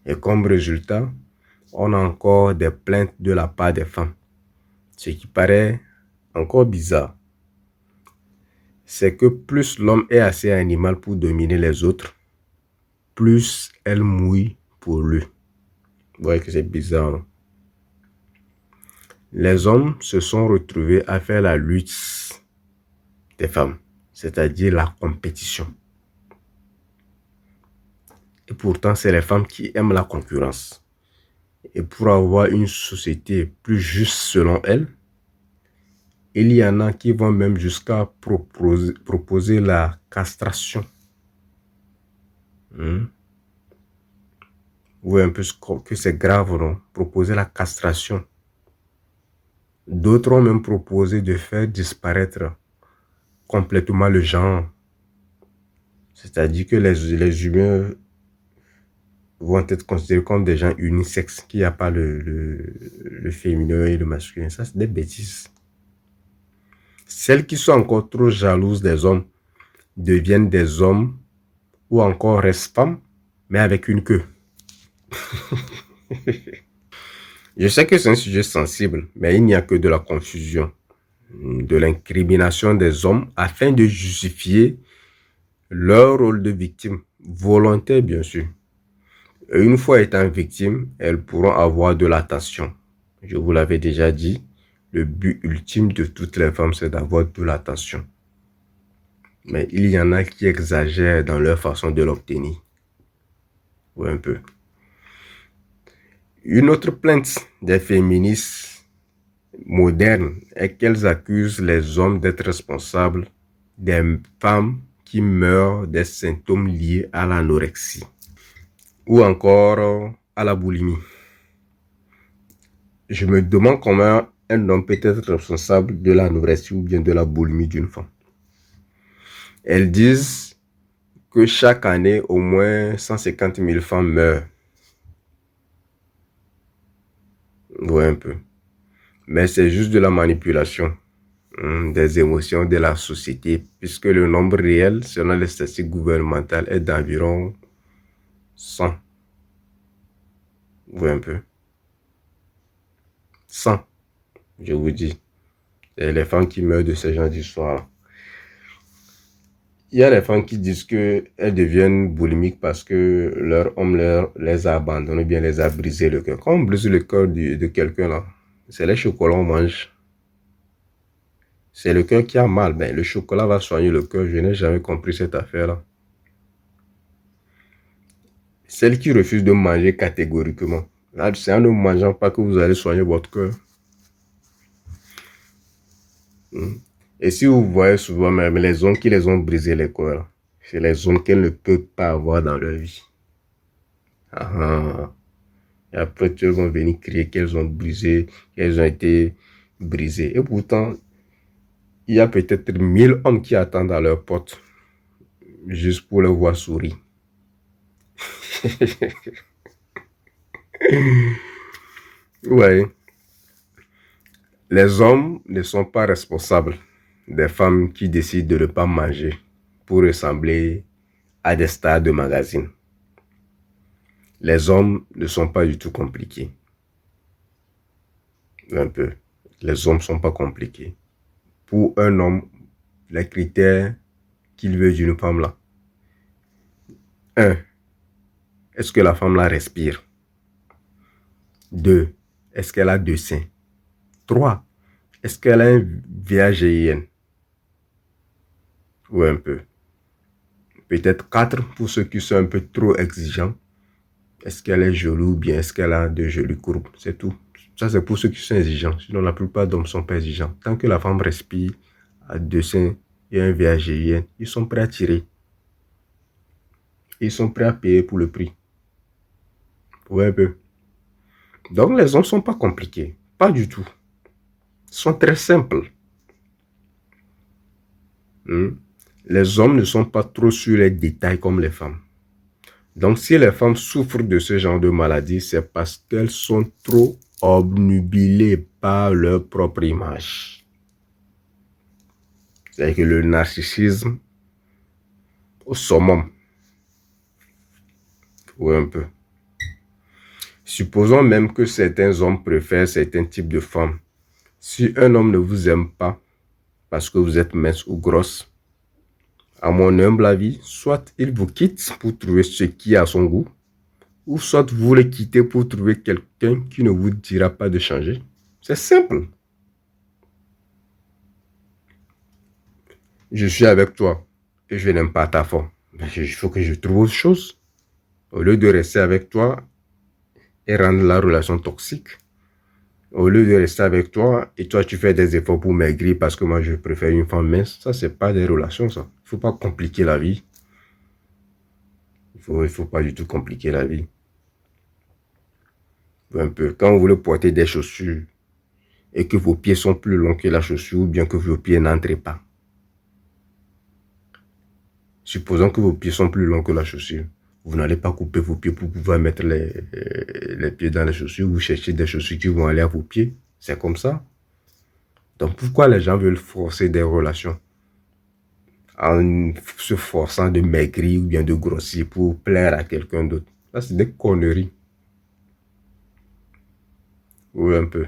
Et comme résultat, on a encore des plaintes de la part des femmes. Ce qui paraît encore bizarre, c'est que plus l'homme est assez animal pour dominer les autres, plus elles mouillent pour lui. Vous voyez que c'est bizarre, non? Les hommes se sont retrouvés à faire la lutte des femmes, c'est-à-dire la compétition. Et pourtant, c'est les femmes qui aiment la concurrence. Et pour avoir une société plus juste selon elles, il y en a qui vont même jusqu'à proposer la castration. Vous voyez un peu que c'est grave, non? Proposer la castration. D'autres ont même proposé de faire disparaître complètement le genre. C'est-à-dire que les humains vont être considérés comme des gens unisexes, qu'il n'y a pas le féminin et le masculin. Ça, c'est des bêtises. Celles qui sont encore trop jalouses des hommes deviennent des hommes ou encore restent femmes, mais avec une queue. Je sais que c'est un sujet sensible, mais il n'y a que de la confusion, de l'incrimination des hommes afin de justifier leur rôle de victime, volontaire bien sûr. Et une fois étant victime, elles pourront avoir de l'attention. Je vous l'avais déjà dit, le but ultime de toutes les femmes, c'est d'avoir de l'attention. Mais il y en a qui exagèrent dans leur façon de l'obtenir. Oui, un peu. Une autre plainte des féministes modernes est qu'elles accusent les hommes d'être responsables des femmes qui meurent des symptômes liés à l'anorexie ou encore à la boulimie. Je me demande comment un homme peut être responsable de l'anorexie ou bien de la boulimie d'une femme. Elles disent que chaque année, au moins 150 000 femmes meurent. Ouais, un peu. Mais c'est juste de la manipulation des émotions de la société, puisque le nombre réel, selon les statistiques gouvernementales, est d'environ 100. Ouais, un peu. 100, je vous dis. C'est les femmes qui meurent de ce genre d'histoire. Il y a les femmes qui disent qu'elles deviennent boulimiques parce que leur homme les a abandonnées, bien les a brisé le cœur. Quand on brise le cœur de quelqu'un là, c'est les chocolats qu'on mange. C'est le cœur qui a mal. Ben, le chocolat va soigner le cœur. Je n'ai jamais compris cette affaire-là. Celles qui refusent de manger catégoriquement. C'est en ne mangeant pas que vous allez soigner votre cœur. Et si vous voyez souvent même les zones qui les ont brisé les cœurs, c'est les zones qu'elles ne peuvent pas avoir dans leur vie. Et après, elles vont venir crier qu'elles ont brisé, qu'elles ont été brisées. Et pourtant, il y a peut-être 1000 hommes qui attendent à leur porte juste pour les voir sourire. Ouais. Les hommes ne sont pas responsables des femmes qui décident de ne pas manger pour ressembler à des stars de magazines. Les hommes ne sont pas du tout compliqués. Un peu. Les hommes ne sont pas compliqués. Pour un homme, les critères qu'il veut d'une femme là. 1. Est-ce que la femme là respire? 2. Est-ce qu'elle a 2 seins? 3. Est-ce qu'elle a un VAGIN? Ou un peu. Peut-être 4 pour ceux qui sont un peu trop exigeants. Est-ce qu'elle est jolie ou bien est-ce qu'elle a de jolies courbes? C'est tout. Ça, c'est pour ceux qui sont exigeants. Sinon, la plupart d'hommes ne sont pas exigeants. Tant que la femme respire, a 2 seins et un VAGIN, ils sont prêts à tirer. Ils sont prêts à payer pour le prix. Ouais, un peu. Donc, les hommes ne sont pas compliqués. Pas du tout. Ils sont très simples. Les hommes ne sont pas trop sur les détails comme les femmes. Donc, si les femmes souffrent de ce genre de maladie, c'est parce qu'elles sont trop obnubilées par leur propre image. C'est-à-dire que le narcissisme au summum. Oui, un peu. Supposons même que certains hommes préfèrent certains types de femmes. Si un homme ne vous aime pas parce que vous êtes mince ou grosse, À mon humble avis, soit il vous quitte pour trouver ce qui est à son goût, ou soit vous le quittez pour trouver quelqu'un qui ne vous dira pas de changer. C'est simple. Je suis avec toi et je n'aime pas ta forme. Mais il faut que je trouve autre chose. Au lieu de rester avec toi et rendre la relation toxique, au lieu de rester avec toi et toi tu fais des efforts pour maigrir parce que moi je préfère une femme mince, ça c'est pas des relations ça. Il faut pas compliquer la vie. Il faut pas du tout compliquer la vie. Un peu. Quand vous voulez porter des chaussures et que vos pieds sont plus longs que la chaussure ou bien que vos pieds n'entrent pas. Supposons que vos pieds sont plus longs que la chaussure. Vous n'allez pas couper vos pieds pour pouvoir mettre les pieds dans les chaussures. Vous cherchez des chaussures qui vont aller à vos pieds. C'est comme ça. Donc pourquoi les gens veulent forcer des relations en se forçant de maigrir ou bien de grossir pour plaire à quelqu'un d'autre? Ça, c'est des conneries. Oui, un peu.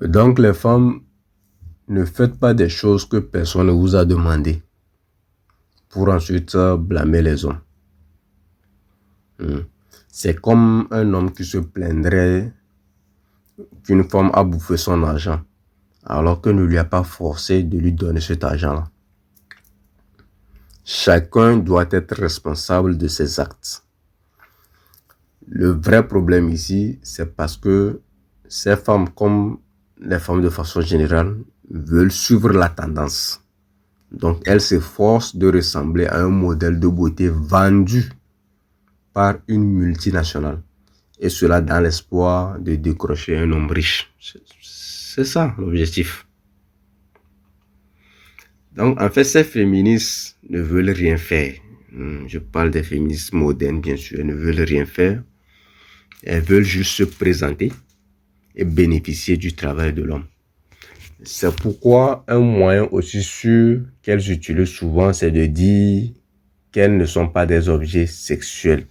Donc les femmes, ne faites pas des choses que personne ne vous a demandé pour ensuite blâmer les hommes. C'est comme un homme qui se plaindrait qu'une femme a bouffé son argent alors qu'elle ne lui a pas forcé de lui donner cet argent-là. Chacun doit être responsable de ses actes. Le vrai problème ici, c'est parce que ces femmes, comme les femmes de façon générale, veulent suivre la tendance. Donc, elles s'efforcent de ressembler à un modèle de beauté vendu par une multinationale. Et cela dans l'espoir de décrocher un homme riche. C'est ça l'objectif. Donc, en fait, ces féministes ne veulent rien faire. Je parle des féministes modernes, bien sûr. Elles ne veulent rien faire. Elles veulent juste se présenter et bénéficier du travail de l'homme. C'est pourquoi un moyen aussi sûr qu'elles utilisent souvent, c'est de dire qu'elles ne sont pas des objets sexuels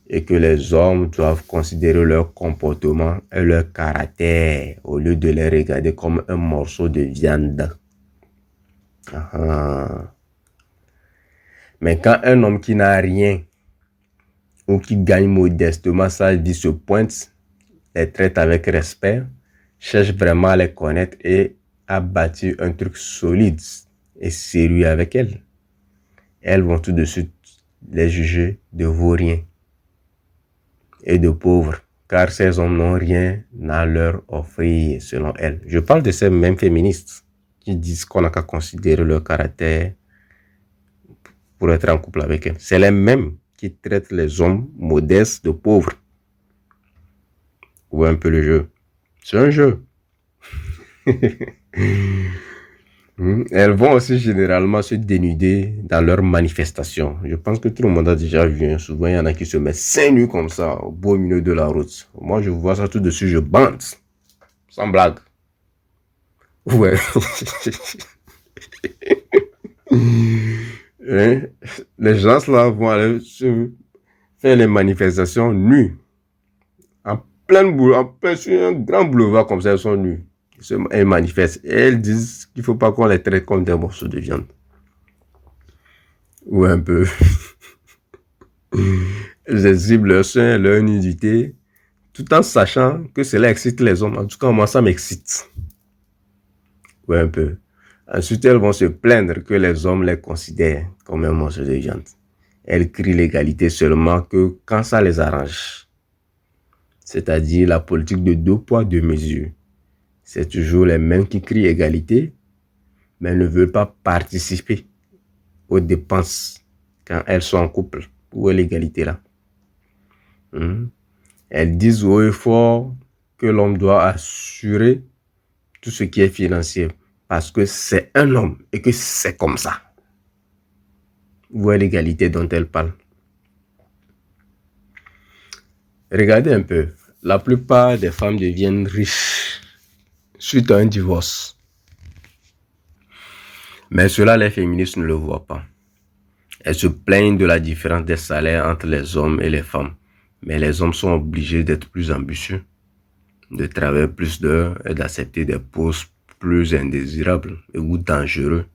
et que les hommes doivent considérer leur comportement et leur caractère au lieu de les regarder comme un morceau de viande. Mais quand un homme qui n'a rien ou qui gagne modestement sa vie se pointe, les traite avec respect, cherche vraiment à les connaître et à bâtir un truc solide et sérieux avec elles, elles vont tout de suite les juger de vauriens et de pauvres, car ces hommes n'ont rien à leur offrir selon elles. Je parle de ces mêmes féministes qui disent qu'on n'a qu'à considérer leur caractère pour être en couple avec elles. C'est les mêmes qui traitent les hommes modestes de pauvres. Ou un peu le jeu. C'est un jeu. Elles vont aussi généralement se dénuder dans leurs manifestations. Je pense que tout le monde a déjà vu. Souvent, il y en a qui se mettent seins nus comme ça, au beau milieu de la route. Moi, je vois ça tout de suite, je bande. Sans blague. Ouais. Les gens là vont aller se faire les manifestations nus. En plein boulevard, sur un grand boulevard comme ça, elles sont nues. Elles manifestent et elles disent qu'il ne faut pas qu'on les traite comme des morceaux de viande. Ou un peu. Elles exhibent leur sein, leur nudité, tout en sachant que cela excite les hommes. En tout cas, moi, ça m'excite. Ou un peu. Ensuite, elles vont se plaindre que les hommes les considèrent comme un morceau de viande. Elles crient l'égalité seulement que quand ça les arrange. C'est-à-dire la politique de 2 poids, 2 mesures. C'est toujours les mêmes qui crient égalité, mais ne veulent pas participer aux dépenses quand elles sont en couple. Où est l'égalité là? Elles disent haut et fort que l'homme doit assurer tout ce qui est financier parce que c'est un homme et que c'est comme ça. Où est l'égalité dont elles parlent? Regardez un peu, la plupart des femmes deviennent riches suite à un divorce. Mais cela, les féministes ne le voient pas. Elles se plaignent de la différence des salaires entre les hommes et les femmes. Mais les hommes sont obligés d'être plus ambitieux, de travailler plus d'heures et d'accepter des pauses plus indésirables ou dangereux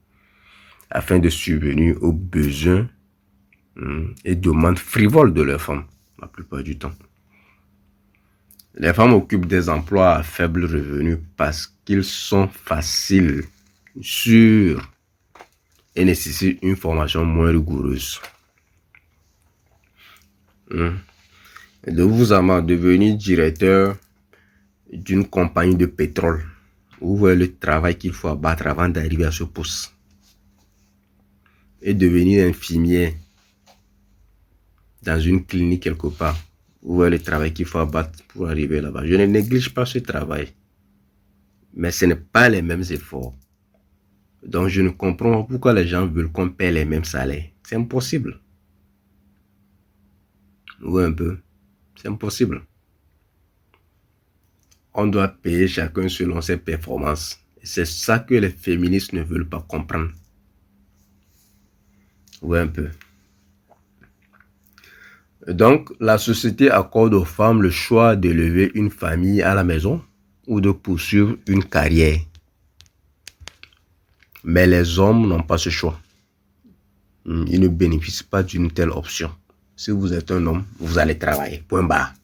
afin de subvenir aux besoins et demandes frivoles de leurs femmes, la plupart du temps. Les femmes occupent des emplois à faible revenu parce qu'ils sont faciles, sûrs et nécessitent une formation moins rigoureuse. De vous à devenir directeur d'une compagnie de pétrole, vous voyez le travail qu'il faut abattre avant d'arriver à ce poste. Et devenir infirmier dans une clinique quelque part, vous voyez le travail qu'il faut abattre pour arriver là-bas. Je ne néglige pas ce travail, mais ce n'est pas les mêmes efforts. Donc je ne comprends pas pourquoi les gens veulent qu'on paie les mêmes salaires. C'est impossible. Oui, un peu. C'est impossible. On doit payer chacun selon ses performances. Et c'est ça que les féministes ne veulent pas comprendre. Oui, un peu. Donc, la société accorde aux femmes le choix d'élever une famille à la maison ou de poursuivre une carrière. Mais les hommes n'ont pas ce choix. Ils ne bénéficient pas d'une telle option. Si vous êtes un homme, vous allez travailler. Point barre.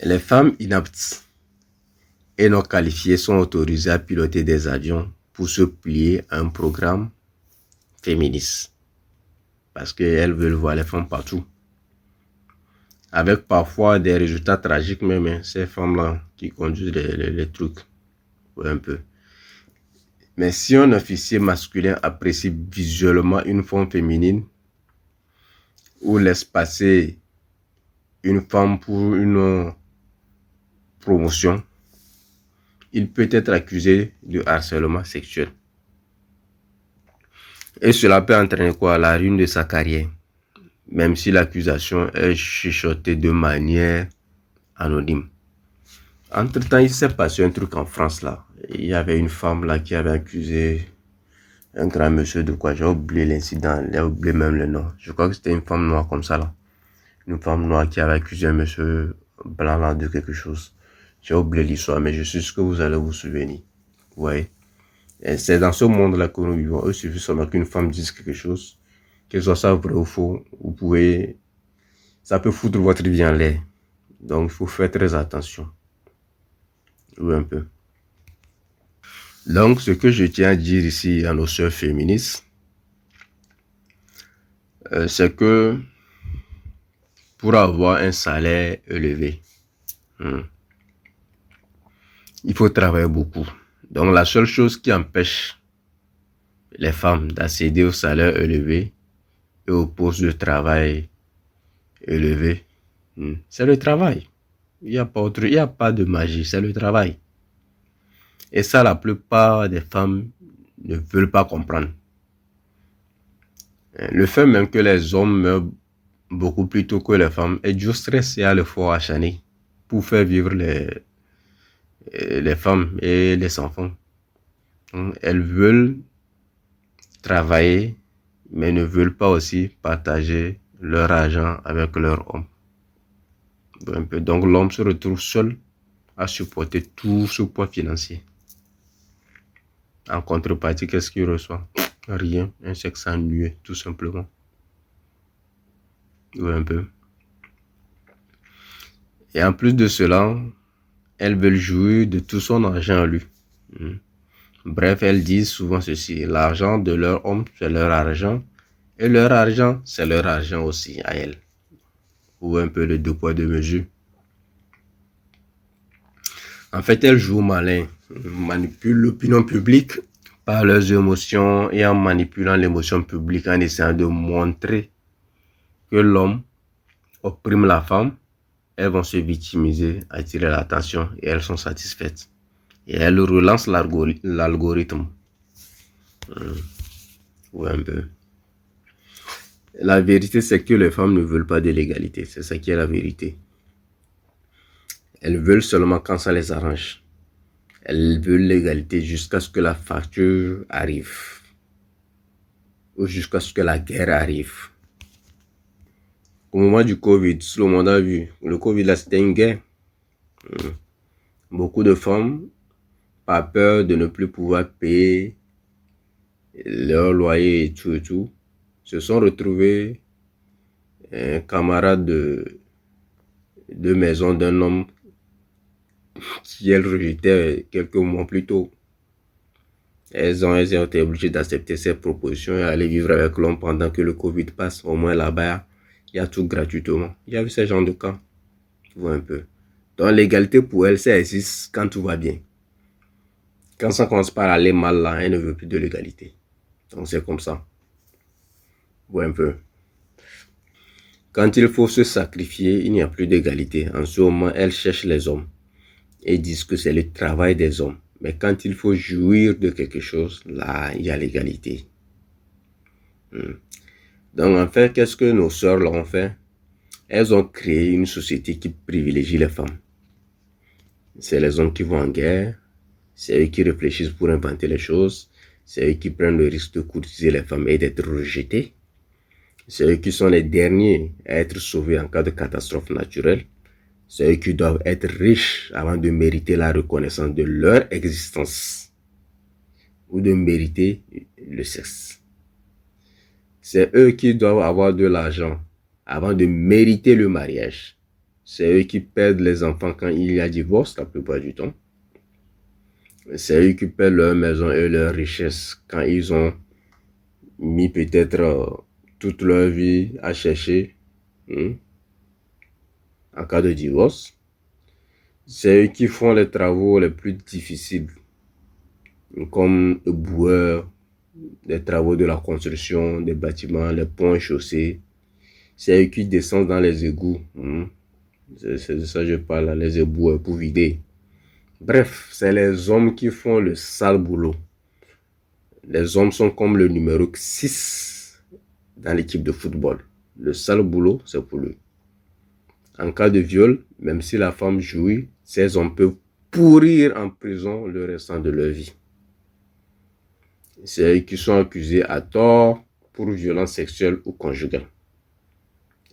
Les femmes inaptes et non qualifiées sont autorisées à piloter des avions pour se plier à un programme féministe. Parce qu'elles veulent voir les femmes partout. Avec parfois des résultats tragiques même, ces femmes-là qui conduisent les trucs. Ouais, un peu. Mais si un officier masculin apprécie visuellement une forme féminine ou laisse passer une femme pour une promotion, il peut être accusé de harcèlement sexuel. Et cela peut entraîner quoi? La ruine de sa carrière. Même si l'accusation est chuchotée de manière anonyme. Entre-temps, il s'est passé un truc en France là. Il y avait une femme là qui avait accusé un grand monsieur de quoi? J'ai oublié l'incident, j'ai oublié même le nom. Je crois que c'était une femme noire comme ça là. Une femme noire qui avait accusé un monsieur blanc là de quelque chose. J'ai oublié l'histoire, mais je suis sûr que vous allez vous souvenir. Vous voyez? Et c'est dans ce monde-là que nous vivons. Il suffit seulement qu'une femme dise quelque chose, qu'elle soit ça vrai ou faux, vous pouvez... Ça peut foutre votre vie en l'air. Donc, il faut faire très attention. Oui, un peu. Donc, ce que je tiens à dire ici à nos sœurs féministes, c'est que pour avoir un salaire élevé, il faut travailler beaucoup. Donc, la seule chose qui empêche les femmes d'accéder au salaire élevé et au poste de travail élevé, c'est le travail. Il n'y a pas de magie, c'est le travail. Et ça, la plupart des femmes ne veulent pas comprendre. Le fait même que les hommes meurent beaucoup plus tôt que les femmes est du stress et à l'effort acharné pour faire vivre les femmes et les enfants. Elles veulent travailler, mais ne veulent pas aussi partager leur argent avec leur homme. Donc l'homme se retrouve seul à supporter tout ce poids financier. En contrepartie, qu'est-ce qu'il reçoit? Rien, un sexe ennuyé, tout simplement. Oui, un peu. Et en plus de cela, elles veulent jouir de tout son argent à lui. Bref, elles disent souvent ceci: l'argent de leur homme, c'est leur argent, et leur argent, c'est leur argent aussi à elles. Ou un peu de deux poids, deux mesures. En fait, elles jouent malin, manipulent l'opinion publique par leurs émotions et en manipulant l'émotion publique en essayant de montrer que l'homme opprime la femme. Elles vont se victimiser, attirer l'attention et elles sont satisfaites. Et elles relancent l'algorithme. Ouais, un peu. La vérité, c'est que les femmes ne veulent pas de l'égalité. C'est ça qui est la vérité. Elles veulent seulement quand ça les arrange. Elles veulent l'égalité jusqu'à ce que la facture arrive. Ou jusqu'à ce que la guerre arrive. Au moment du Covid, tout le monde a vu. Le Covid, là, c'était une guerre. beaucoup de femmes, par peur de ne plus pouvoir payer leur loyer et tout, se sont retrouvées camarades de maison d'un homme qui elles rejetaient quelques mois plus tôt. Elles ont été obligées d'accepter ces propositions et aller vivre avec l'homme pendant que le Covid passe. Au moins là-bas, il y a tout gratuitement. Il y a eu ce genre de cas. Tu vois un peu. Donc l'égalité pour elle, ça existe quand tout va bien. Quand ça commence par aller mal là, elle ne veut plus de l'égalité. Donc c'est comme ça. Tu vois un peu. Quand il faut se sacrifier, il n'y a plus d'égalité. En ce moment, elle cherche les hommes et disent que c'est le travail des hommes. Mais quand il faut jouir de quelque chose, là, il y a l'égalité. Donc, en fait, qu'est-ce que nos sœurs là ont fait? Elles ont créé une société qui privilégie les femmes. C'est les hommes qui vont en guerre, c'est eux qui réfléchissent pour inventer les choses, c'est eux qui prennent le risque de courtiser les femmes et d'être rejetés. C'est eux qui sont les derniers à être sauvés en cas de catastrophe naturelle. C'est eux qui doivent être riches avant de mériter la reconnaissance de leur existence ou de mériter le sexe. C'est eux qui doivent avoir de l'argent avant de mériter le mariage. C'est eux qui perdent les enfants quand il y a divorce la plupart du temps. C'est eux qui perdent leur maison et leur richesse quand ils ont mis peut-être toute leur vie à chercher en cas de divorce. C'est eux qui font les travaux les plus difficiles, comme le boueur, les travaux de la construction des bâtiments, les ponts et chaussées. C'est eux qui descendent dans les égouts. C'est de ça que je parle, les éboueurs pour vider. Bref, c'est les hommes qui font le sale boulot. Les hommes sont comme le numéro 6 dans l'équipe de football. Le sale boulot, c'est pour lui. En cas de viol, même si la femme jouit, ces hommes peuvent pourrir en prison le restant de leur vie. C'est eux qui sont accusés à tort pour violence sexuelle ou conjugale.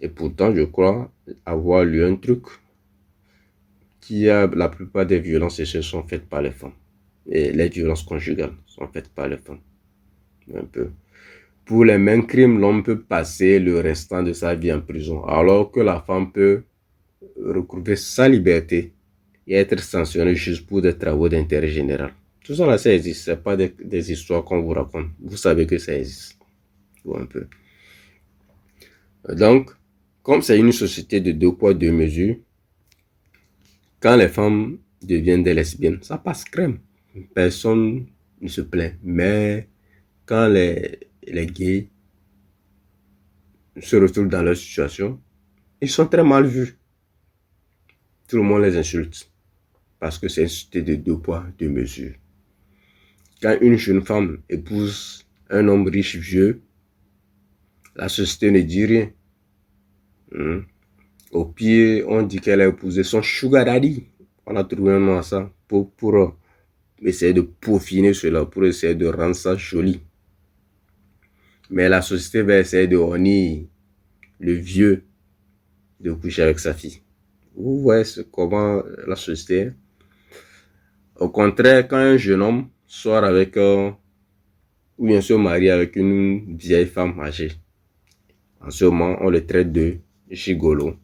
Et pourtant, je crois avoir lu un truc qui a la plupart des violences sexuelles sont faites par les femmes. Et les violences conjugales sont faites par les femmes. Un peu. Pour les mêmes crimes, l'homme peut passer le restant de sa vie en prison, alors que la femme peut recouvrer sa liberté et être sanctionnée juste pour des travaux d'intérêt général. Tout ça là, ça existe. Ce n'est pas des histoires qu'on vous raconte. Vous savez que ça existe. Un peu. Donc, comme c'est une société de deux poids, deux mesures, quand les femmes deviennent des lesbiennes, ça passe crème. Personne ne se plaint. Mais quand les gays se retrouvent dans leur situation, ils sont très mal vus. Tout le monde les insulte. Parce que c'est une société de deux poids, deux mesures. Quand une jeune femme épouse un homme riche, vieux, la société ne dit rien. Au pire, on dit qu'elle a épousé son sugar daddy. On a trouvé un nom à ça pour essayer de peaufiner cela, pour essayer de rendre ça joli. Mais la société va essayer de honner le vieux de coucher avec sa fille. Vous voyez comment la société est. Au contraire, quand un jeune homme sort avec ou bien se marie avec une vieille femme âgée, en ce moment, on le traite de gigolo.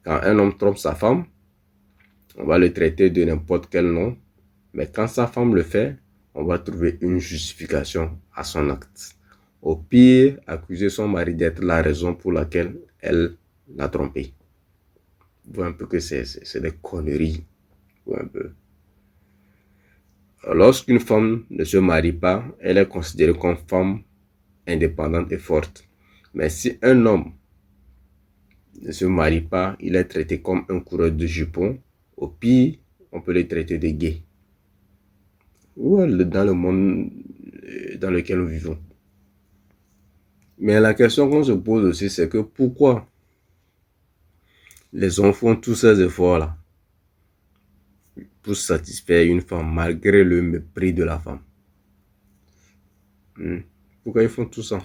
Quand un homme trompe sa femme, on va le traiter de n'importe quel nom. Mais quand sa femme le fait, on va trouver une justification à son acte. Au pire, accuser son mari d'être la raison pour laquelle elle l'a trompé. Vous voyez un peu que c'est des conneries. Vous voyez un peu. Lorsqu'une femme ne se marie pas, elle est considérée comme femme indépendante et forte. Mais si un homme ne se marie pas, il est traité comme un coureur de jupons. Au pire, on peut le traiter de gay. Ou dans le monde dans lequel nous vivons. Mais la question qu'on se pose aussi, c'est que pourquoi les hommes font tous ces efforts-là pour satisfaire une femme malgré le mépris de la femme? Pourquoi ils font tout ça?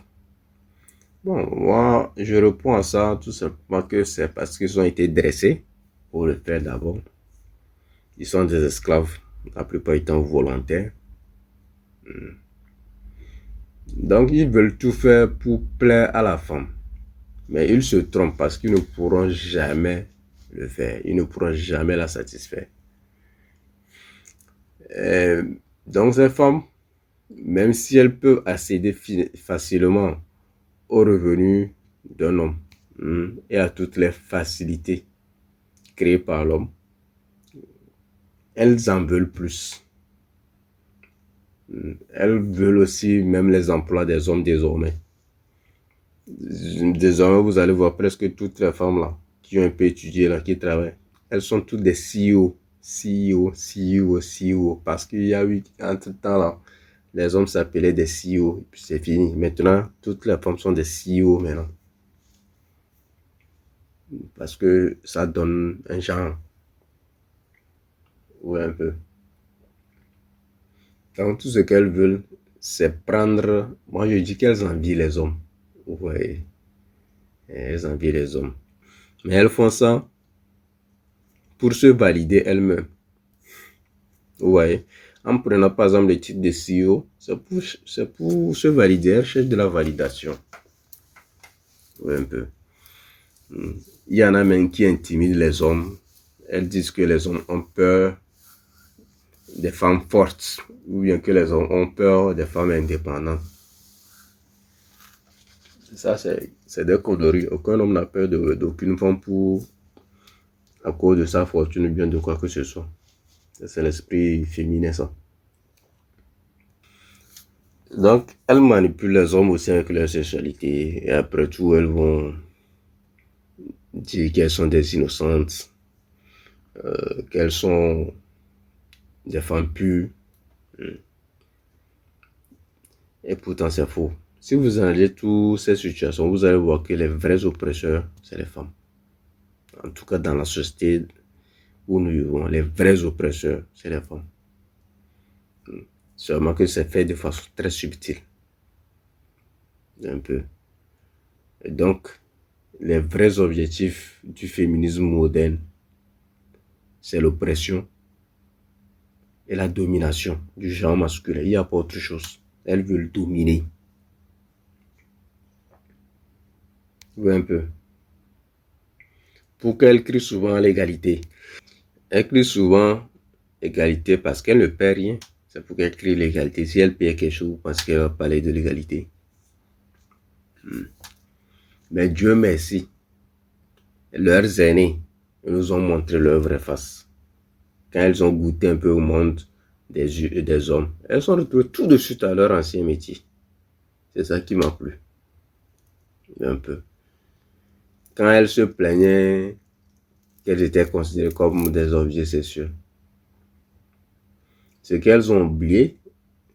Bon, moi, je réponds à ça tout simplement que c'est parce qu'ils ont été dressés pour le faire d'abord. Ils sont des esclaves, la plupart étant volontaires. Donc, ils veulent tout faire pour plaire à la femme. Mais ils se trompent parce qu'ils ne pourront jamais le faire. Ils ne pourront jamais la satisfaire. Donc, ces femmes, même si elles peuvent accéder facilement aux revenus d'un homme et à toutes les facilités créées par l'homme, elles en veulent plus. Elles veulent aussi même les emplois des hommes désormais. Désormais, vous allez voir presque toutes les femmes là qui ont un peu étudié, là, qui travaillent. Elles sont toutes des CEO, CEO, CEO, CEO. Parce qu'il y a eu, entre-temps là, les hommes s'appelaient des CEO, et puis c'est fini. Maintenant, toutes les femmes sont des CEO maintenant. Parce que ça donne un genre. Ouais, un peu. Donc, tout ce qu'elles veulent, c'est prendre. Moi, je dis qu'elles envient les hommes. Vous voyez, elles envient les hommes. Mais elles font ça pour se valider elles-mêmes. Vous voyez, en prenant par exemple le titre de CEO, c'est pour se valider. Elles cherchent de la validation. Oui, un peu. Il y en a même qui intimident les hommes. Elles disent que les hommes ont peur des femmes fortes, ou bien que les hommes ont peur des femmes indépendantes. Ça, c'est des conneries. Aucun homme n'a peur d'aucune femme à cause de sa fortune ou bien de quoi que ce soit. C'est l'esprit féminin, ça. Donc, elles manipulent les hommes aussi avec leur sexualité. Et après tout, elles vont dire qu'elles sont des innocentes, qu'elles sont des femmes pures. Et pourtant, c'est faux. Si vous analysez toutes ces situations, vous allez voir que les vrais oppresseurs, c'est les femmes. En tout cas, dans la société où nous vivons, les vrais oppresseurs, c'est les femmes. Seulement que c'est fait de façon très subtile. Un peu. Et donc, les vrais objectifs du féminisme moderne, c'est l'oppression et la domination du genre masculin. Il n'y a pas autre chose. Elles veulent dominer. Oui, un peu. Pourquoi elles crient souvent à l'égalité? Elles crient souvent égalité parce qu'elles ne paient rien. C'est pourquoi elles crient l'égalité. Si elles paient quelque chose, parce qu'elles vont parler de l'égalité. Mais Dieu merci, leurs aînés nous ont montré leur vraie face. Quand elles ont goûté un peu au monde des hommes, elles sont retrouvées tout de suite à leur ancien métier. C'est ça qui m'a plu. Un peu. Quand elles se plaignaient qu'elles étaient considérées comme des objets sexuels, ce qu'elles ont oublié,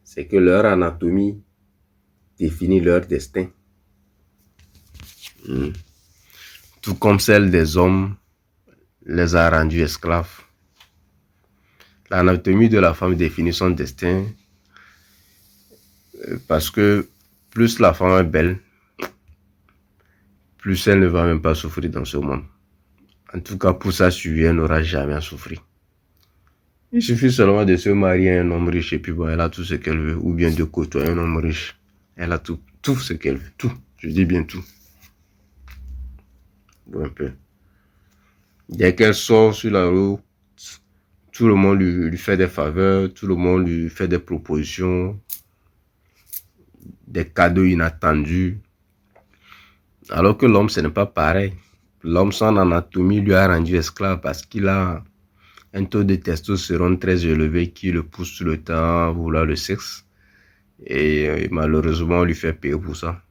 c'est que leur anatomie définit leur destin. Tout comme celle des hommes les a rendus esclaves. L'anatomie de la femme définit son destin parce que plus la femme est belle, plus elle ne va même pas souffrir dans ce monde. En tout cas, pour sa survie, elle n'aura jamais à souffrir. Il suffit seulement de se marier à un homme riche et puis bon, elle a tout ce qu'elle veut. Ou bien de côtoyer un homme riche. Elle a tout ce qu'elle veut. Tout. Je dis bien tout. Bon, un peu. Dès qu'elle sort sur la route, tout le monde lui fait des faveurs, tout le monde lui fait des propositions, des cadeaux inattendus. Alors que l'homme, ce n'est pas pareil. L'homme, son anatomie lui a rendu esclave parce qu'il a un taux de testostérone très élevé qui le pousse tout le temps à vouloir le sexe. Et malheureusement, on lui fait payer pour ça.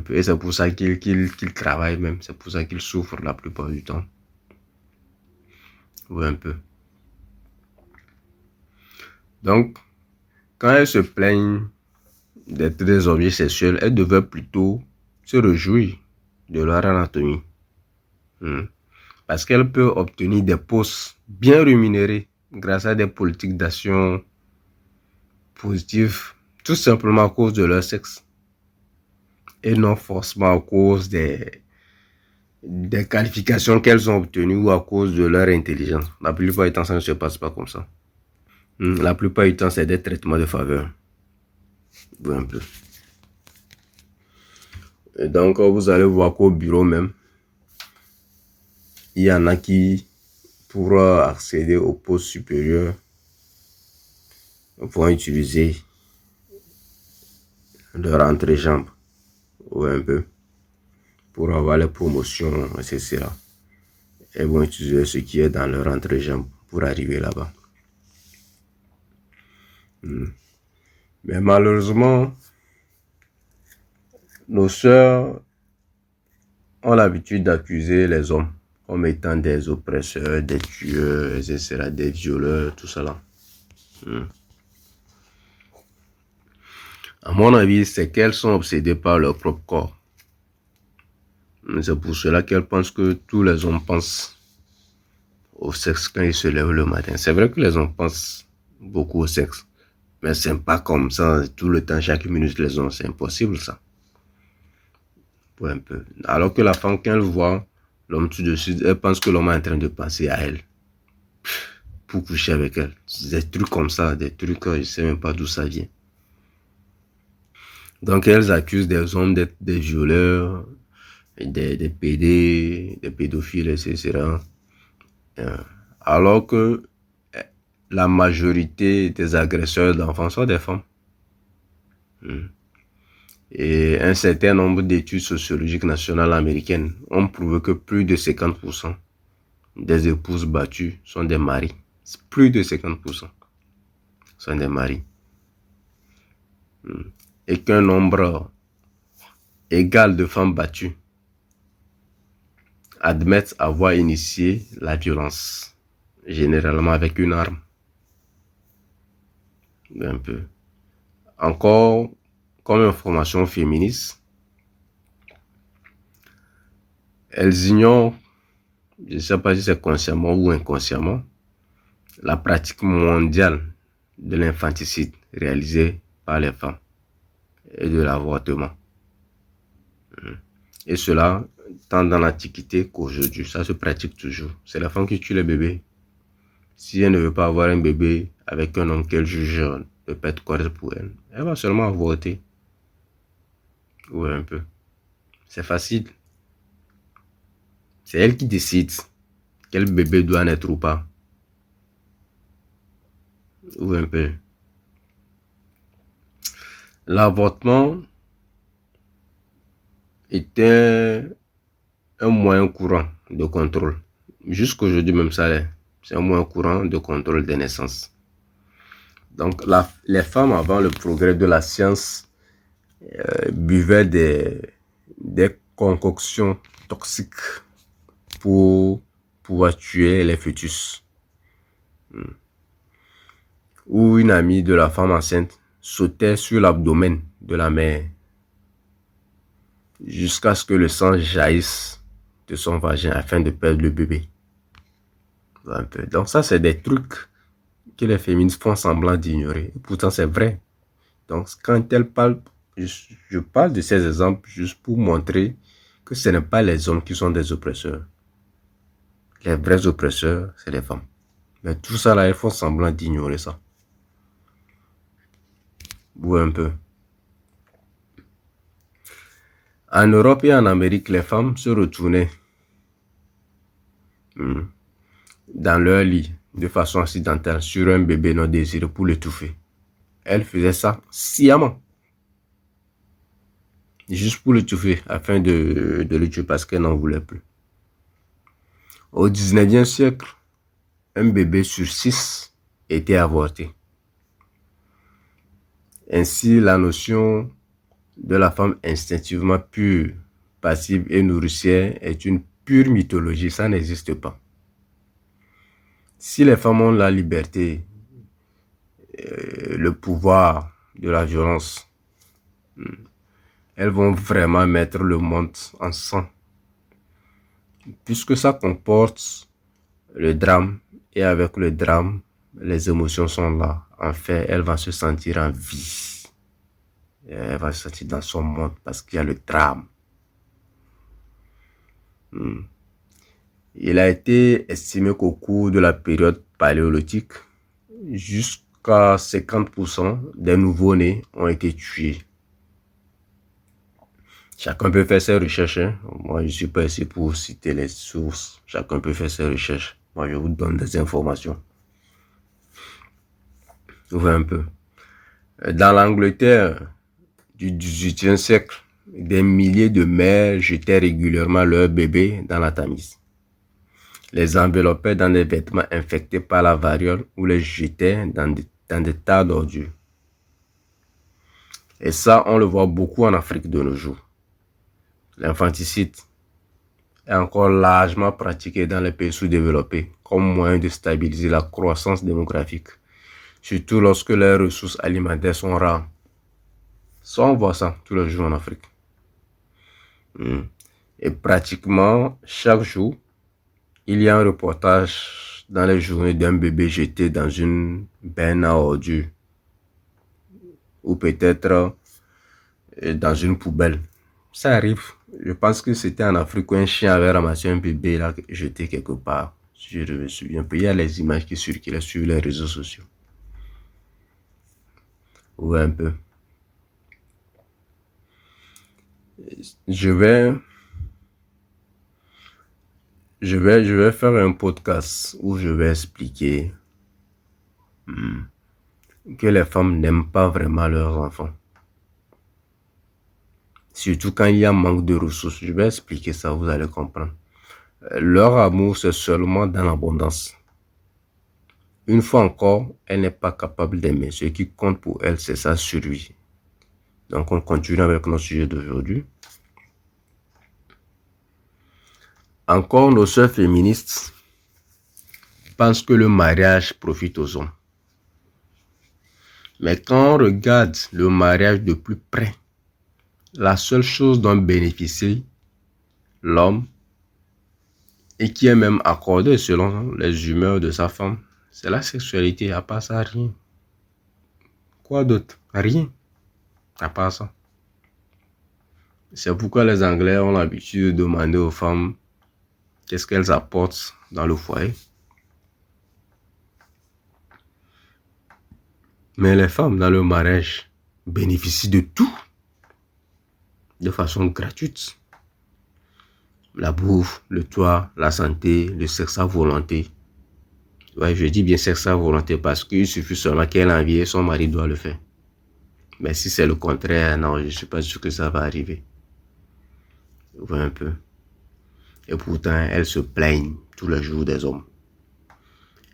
Et c'est pour ça qu'il travaille même. C'est pour ça qu'il souffre la plupart du temps. Oui, un peu. Donc, quand elles se plaignent d'être des objets sexuels, elles devaient plutôt se réjouir de leur anatomie. Parce qu'elles peuvent obtenir des postes bien rémunérés grâce à des politiques d'action positives, tout simplement à cause de leur sexe. Et non forcément à cause des des qualifications qu'elles ont obtenues ou à cause de leur intelligence. La plupart du temps, ça ne se passe pas comme ça. La plupart du temps, c'est des traitements de faveur. Un peu. Et donc, vous allez voir qu'au bureau même, il y en a qui, pour accéder au poste supérieur, vont utiliser leur entrejambe ou un peu pour avoir les promotions, etc. Elles vont utiliser ce qui est dans leur entrejambe pour arriver là-bas. Mais malheureusement, nos sœurs ont l'habitude d'accuser les hommes comme étant des oppresseurs, des tueurs, etc., des violeurs, tout cela. À mon avis, c'est qu'elles sont obsédées par leur propre corps. C'est pour cela qu'elles pensent que tous les hommes pensent au sexe quand ils se lèvent le matin. C'est vrai que les hommes pensent beaucoup au sexe, mais c'est pas comme ça tout le temps, chaque minute les hommes. C'est impossible ça. Pour un peu. Alors que la femme, quand elle voit l'homme tout de suite, elle pense que l'homme est en train de penser à elle pour coucher avec elle. Des trucs comme ça, des trucs, je sais même pas d'où ça vient. Donc elles accusent des hommes d'être des violeurs, des PD, des pédophiles, etc. Alors que la majorité des agresseurs d'enfants sont des femmes. Et un certain nombre d'études sociologiques nationales américaines ont prouvé que plus de 50% des épouses battues sont des maris. Plus de 50% sont des maris. Et qu'un nombre égal de femmes battues admettent avoir initié la violence, généralement avec une arme. Un peu. Encore, comme information féministe, elles ignorent, je ne sais pas si c'est consciemment ou inconsciemment, la pratique mondiale de l'infanticide réalisé par les femmes et de l'avortement. Et cela, tant dans l'Antiquité qu'aujourd'hui, ça se pratique toujours. C'est la femme qui tue les bébés. Si elle ne veut pas avoir un bébé avec un homme qu'elle juge ne peut être correct pour elle, elle va seulement avorter. Oui, un peu. C'est facile. C'est elle qui décide quel bébé doit naître ou pas. Ou un peu. L'avortement était un moyen courant de contrôle. Jusqu'aujourd'hui même ça l'est. C'est un moyen courant de contrôle des naissances. Donc les femmes avant le progrès de la science buvaient des concoctions toxiques pour pouvoir tuer les fœtus. Ou une amie de la femme enceinte sautait sur l'abdomen de la mère jusqu'à ce que le sang jaillisse de son vagin afin de perdre le bébé. Un peu. Donc ça, c'est des trucs que les féministes font semblant d'ignorer. Pourtant, c'est vrai. Donc quand elles parlent, je parle de ces exemples juste pour montrer que ce n'est pas les hommes qui sont des oppresseurs. Les vrais oppresseurs, c'est les femmes. Mais tout ça là, elles font semblant d'ignorer ça. Oui, un peu. En Europe et en Amérique, les femmes se retournaient dans leur lit de façon accidentelle sur un bébé non désiré pour l'étouffer. Elles faisaient ça sciemment. Juste pour l'étouffer afin de le tuer parce qu'elles n'en voulaient plus. Au 19e siècle, un bébé sur 6 était avorté. Ainsi, la notion de la femme instinctivement pure, passive et nourricière est une pure mythologie, ça n'existe pas. Si les femmes ont la liberté, le pouvoir de la violence, elles vont vraiment mettre le monde en sang. Puisque ça comporte le drame, et avec le drame, les émotions sont là. En fait, elle va se sentir en vie. Elle va se sentir dans son monde parce qu'il y a le drame. Il a été estimé qu'au cours de la période paléolithique, jusqu'à 50% des nouveau-nés ont été tués. Chacun peut faire ses recherches. Moi, je ne suis pas ici pour citer les sources. Chacun peut faire ses recherches. Moi, je vous donne des informations. Vous voyez un peu. Dans l'Angleterre du XVIIIe siècle, des milliers de mères jetaient régulièrement leurs bébés dans la Tamise. Les enveloppaient dans des vêtements infectés par la variole ou les jetaient dans des tas d'ordures. Et ça, on le voit beaucoup en Afrique de nos jours. L'infanticide est encore largement pratiqué dans les pays sous-développés comme moyen de stabiliser la croissance démographique, surtout lorsque les ressources alimentaires sont rares. Ça, on voit ça tous les jours en Afrique. Et pratiquement chaque jour, il y a un reportage dans les journées d'un bébé jeté dans une benne à ordures ou peut-être dans une poubelle. Ça arrive. Je pense que c'était en Afrique où un chien avait ramassé un bébé là, jeté quelque part. Si je me souviens. Il y a les images qui circulent sur les réseaux sociaux. Ouais, un peu. Je vais faire un podcast où je vais expliquer que les femmes n'aiment pas vraiment leurs enfants. Surtout quand il y a manque de ressources. Je vais expliquer ça, vous allez comprendre. Leur amour, c'est seulement dans l'abondance. Une fois encore, elle n'est pas capable d'aimer. Ce qui compte pour elle, c'est sa survie. Donc, on continue avec notre sujet d'aujourd'hui. Encore, nos sœurs féministes pensent que le mariage profite aux hommes. Mais quand on regarde le mariage de plus près, la seule chose dont bénéficie l'homme et qui est même accordée selon les humeurs de sa femme, c'est la sexualité. À part ça, rien. Quoi d'autre? Rien. À part ça. C'est pourquoi les Anglais ont l'habitude de demander aux femmes qu'est-ce qu'elles apportent dans le foyer. Mais les femmes dans le mariage bénéficient de tout de façon gratuite. La bouffe, le toit, la santé, le sexe à volonté. Ouais, je dis bien sexe à volonté parce qu'il suffit seulement qu'elle a envie et son mari doit le faire. Mais si c'est le contraire, non, je ne suis pas sûr que ça va arriver. Vous voyez un peu. Et pourtant, elles se plaignent tous les jours des hommes.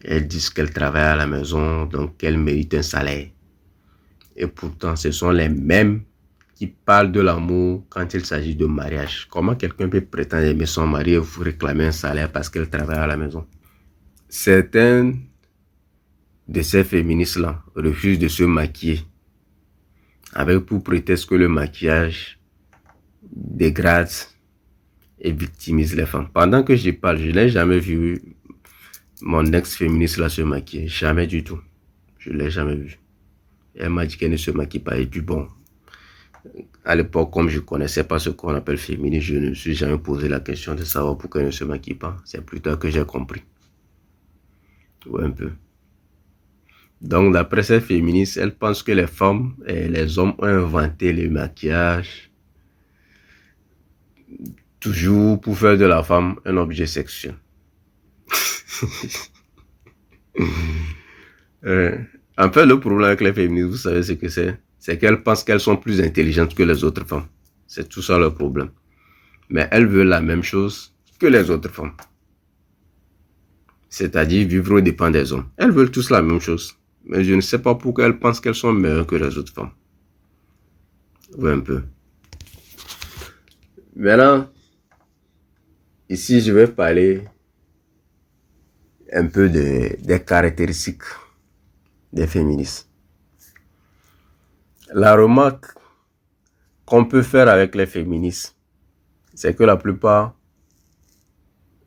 Elles disent qu'elles travaillent à la maison, donc qu'elles méritent un salaire. Et pourtant, ce sont les mêmes qui parlent de l'amour quand il s'agit de mariage. Comment quelqu'un peut prétendre aimer son mari et vous réclamer un salaire parce qu'elle travaille à la maison? Certains de ces féministes-là refusent de se maquiller avec pour prétexte que le maquillage dégrade et victimise les femmes. Pendant que je parle, je n'ai jamais vu mon ex-féministe là se maquiller. Jamais du tout. Je ne l'ai jamais vu. Elle m'a dit qu'elle ne se maquille pas. Et puis bon, à l'époque, comme je ne connaissais pas ce qu'on appelle féministe, je ne me suis jamais posé la question de savoir pourquoi elle ne se maquille pas. C'est plus tard que j'ai compris. Ouais, un peu. Donc, d'après ces féministes, elles pensent que les femmes et les hommes ont inventé le maquillage toujours pour faire de la femme un objet sexuel. En fait, le problème avec les féministes, vous savez ce que c'est qu'elles pensent qu'elles sont plus intelligentes que les autres femmes. C'est tout ça le problème. Mais elles veulent la même chose que les autres femmes. C'est-à-dire vivre aux dépens des hommes. Elles veulent tous la même chose. Mais je ne sais pas pourquoi elles pensent qu'elles sont meilleures que les autres femmes. Oui, un peu. Maintenant, ici, je vais parler un peu des caractéristiques des féministes. La remarque qu'on peut faire avec les féministes, c'est que la plupart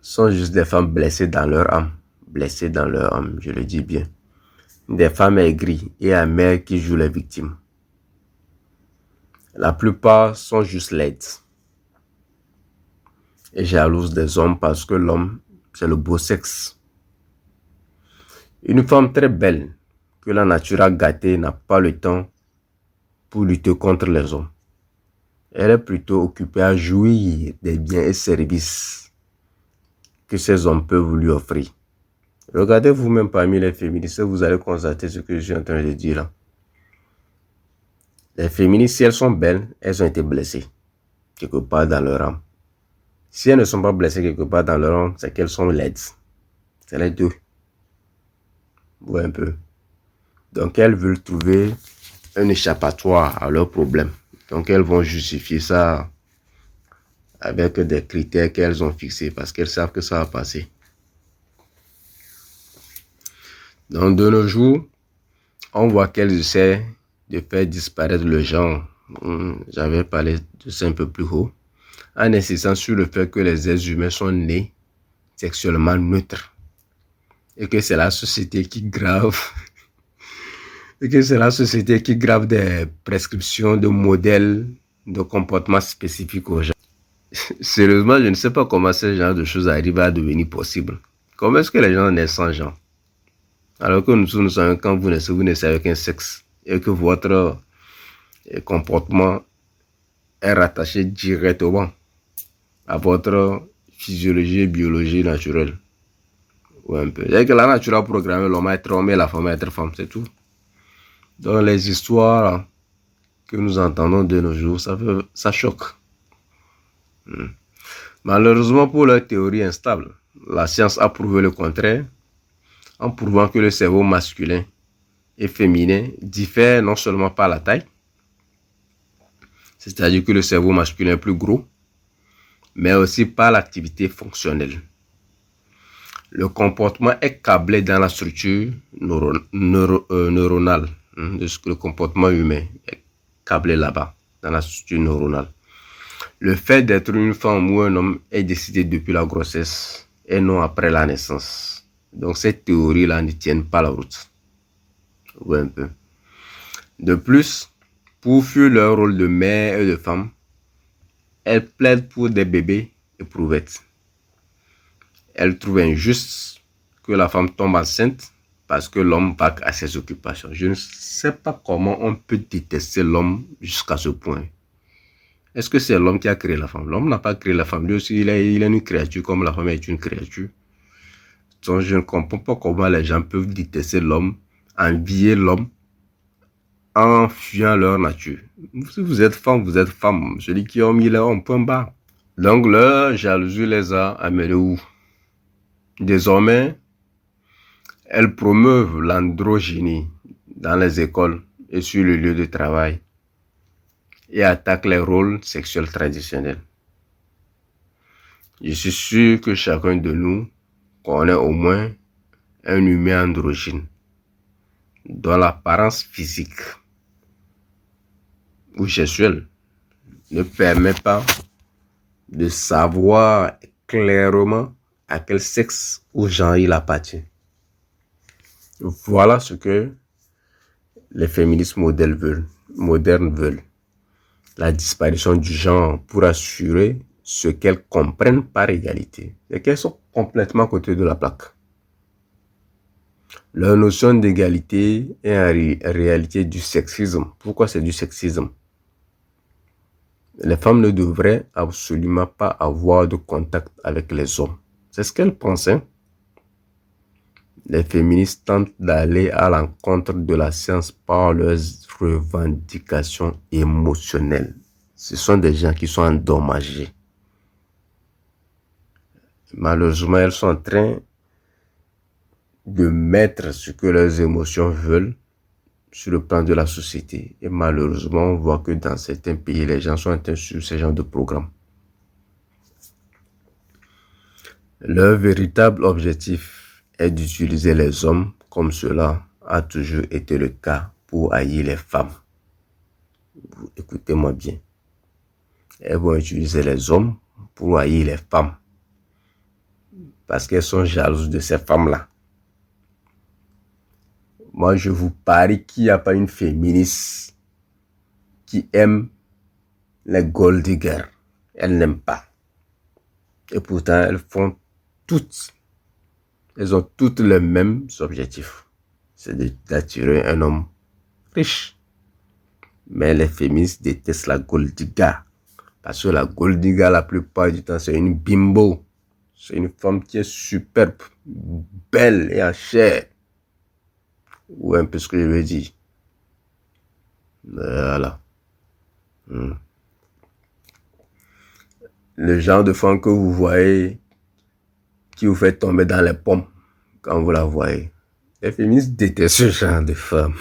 sont juste des femmes blessées dans leur âme. Blessées dans leur âme, je le dis bien. Des femmes aigries et amères qui jouent les victimes. La plupart sont juste laides. et jalouse des hommes parce que l'homme, c'est le beau sexe. Une femme très belle que la nature a gâtée n'a pas le temps pour lutter contre les hommes. Elle est plutôt occupée à jouir des biens et services que ces hommes peuvent lui offrir. Regardez vous-même parmi les féministes, vous allez constater ce que je suis en train de dire là. Les féministes, si elles sont belles, elles ont été blessées quelque part dans leur âme. Si elles ne sont pas blessées quelque part dans leur âme, c'est qu'elles sont laides. C'est les deux. Vous voyez un peu. Donc elles veulent trouver un échappatoire à leurs problèmes. Donc elles vont justifier ça avec des critères qu'elles ont fixés parce qu'elles savent que ça va passer. Donc de nos jours, on voit qu'elles essaient de faire disparaître le genre. J'avais parlé de ça un peu plus haut. En insistant sur le fait que les êtres humains sont nés sexuellement neutres. Et que c'est la société qui grave. Et que c'est la société qui grave des prescriptions de modèles de comportement spécifiques aux gens. Sérieusement, je ne sais pas comment ce genre de choses arrivent à devenir possible. Comment est-ce que les gens naissent sans genre? Alors que nous savons quand vous naissez avec un sexe et que votre comportement est rattaché directement à votre physiologie et biologie naturelle. Ouais, un peu. C'est que la nature a programmé l'homme à être homme et la femme à être femme, c'est tout. Dans les histoires que nous entendons de nos jours, ça choque. Malheureusement pour leur théorie instable, la science a prouvé le contraire en prouvant que le cerveau masculin et féminin diffèrent non seulement par la taille, c'est-à-dire que le cerveau masculin est plus gros, mais aussi par l'activité fonctionnelle. Le comportement est câblé dans la structure neuronale. Le comportement humain est câblé là-bas, dans la structure neuronale. Le fait d'être une femme ou un homme est décidé depuis la grossesse et non après la naissance. Donc ces théories-là ne tiennent pas la route. Ouais, un peu. De plus, pour fuir leur rôle de mère et de femme, elles plaident pour des bébés éprouvettes. Elles trouvent injuste que la femme tombe enceinte parce que l'homme vaque à ses occupations. Je ne sais pas comment on peut détester l'homme jusqu'à ce point. Est-ce que c'est l'homme qui a créé la femme? L'homme n'a pas créé la femme. Lui aussi, il est une créature comme la femme est une créature. Donc, je ne comprends pas comment les gens peuvent détester l'homme, envier l'homme, en fuyant leur nature. Si vous êtes femme, vous êtes femme. Celui qui est homme, il est homme, point barre. Donc, leur jalousie les a amenés où? Désormais, elles promeuvent l'androgynie dans les écoles et sur le lieu de travail et attaquent les rôles sexuels traditionnels. Je suis sûr que chacun de nous connaît au moins un humain androgyne dont l'apparence physique ou sexuelle ne permet pas de savoir clairement à quel sexe ou genre il appartient. Voilà ce que les féministes modernes veulent. La disparition du genre pour assurer ce qu'elles comprennent par égalité. Et qu'elles sont complètement à côté de la plaque. Leur notion d'égalité est en réalité du sexisme. Pourquoi c'est du sexisme? Les femmes ne devraient absolument pas avoir de contact avec les hommes. C'est ce qu'elles pensent. Les féministes tentent d'aller à l'encontre de la science par leurs revendications émotionnelles. Ce sont des gens qui sont endommagés. Malheureusement, elles sont en train de mettre ce que leurs émotions veulent sur le plan de la société. Et malheureusement, on voit que dans certains pays, les gens sont en train de suivre ce genre de programme. Leur véritable objectif est d'utiliser les hommes comme cela a toujours été le cas pour haïr les femmes. Écoutez-moi bien. Elles vont utiliser les hommes pour haïr les femmes. Parce qu'elles sont jalouses de ces femmes-là. Moi, je vous parie qu'il n'y a pas une féministe qui aime les gold diggers. Elle n'aime pas. Et pourtant, elles ont toutes les mêmes objectifs. C'est d'attirer un homme riche. Mais les féministes détestent la gold digger. Parce que la gold digger, la plupart du temps, c'est une bimbo. C'est une femme qui est superbe, belle et en chair. Ou un peu ce que je veux dire. Voilà. Le genre de femme que vous voyez qui vous fait tomber dans les pommes quand vous la voyez. Les féministes détestent ce genre de femme.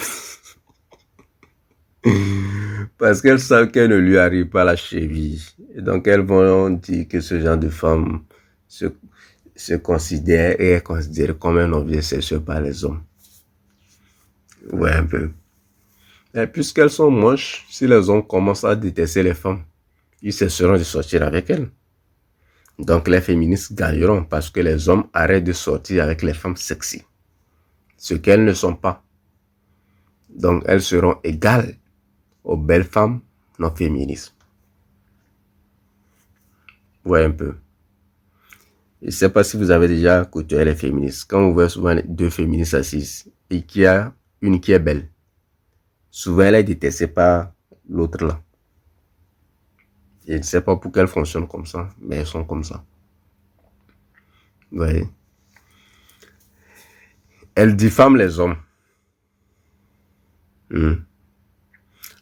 Parce qu'elles savent qu'elle ne lui arrive pas la cheville. Et donc elles vont dire que ce genre de femme se considère et est considéré comme un objet sexuel par les hommes. Ouais, un peu. Et puisqu'elles sont moches, si les hommes commencent à détester les femmes, ils cesseront de sortir avec elles. Donc les féministes gagneront parce que les hommes arrêtent de sortir avec les femmes sexy. Ce qu'elles ne sont pas. Donc elles seront égales aux belles femmes non féministes. Ouais, un peu. Je ne sais pas si vous avez déjà côtoyé les féministes. Quand vous voyez souvent deux féministes assises et qu'il y a une qui est belle, souvent elle est détestée par l'autre là. Je ne sais pas pourquoi elles fonctionnent comme ça, mais elles sont comme ça. Vous voyez. Elles diffament les hommes.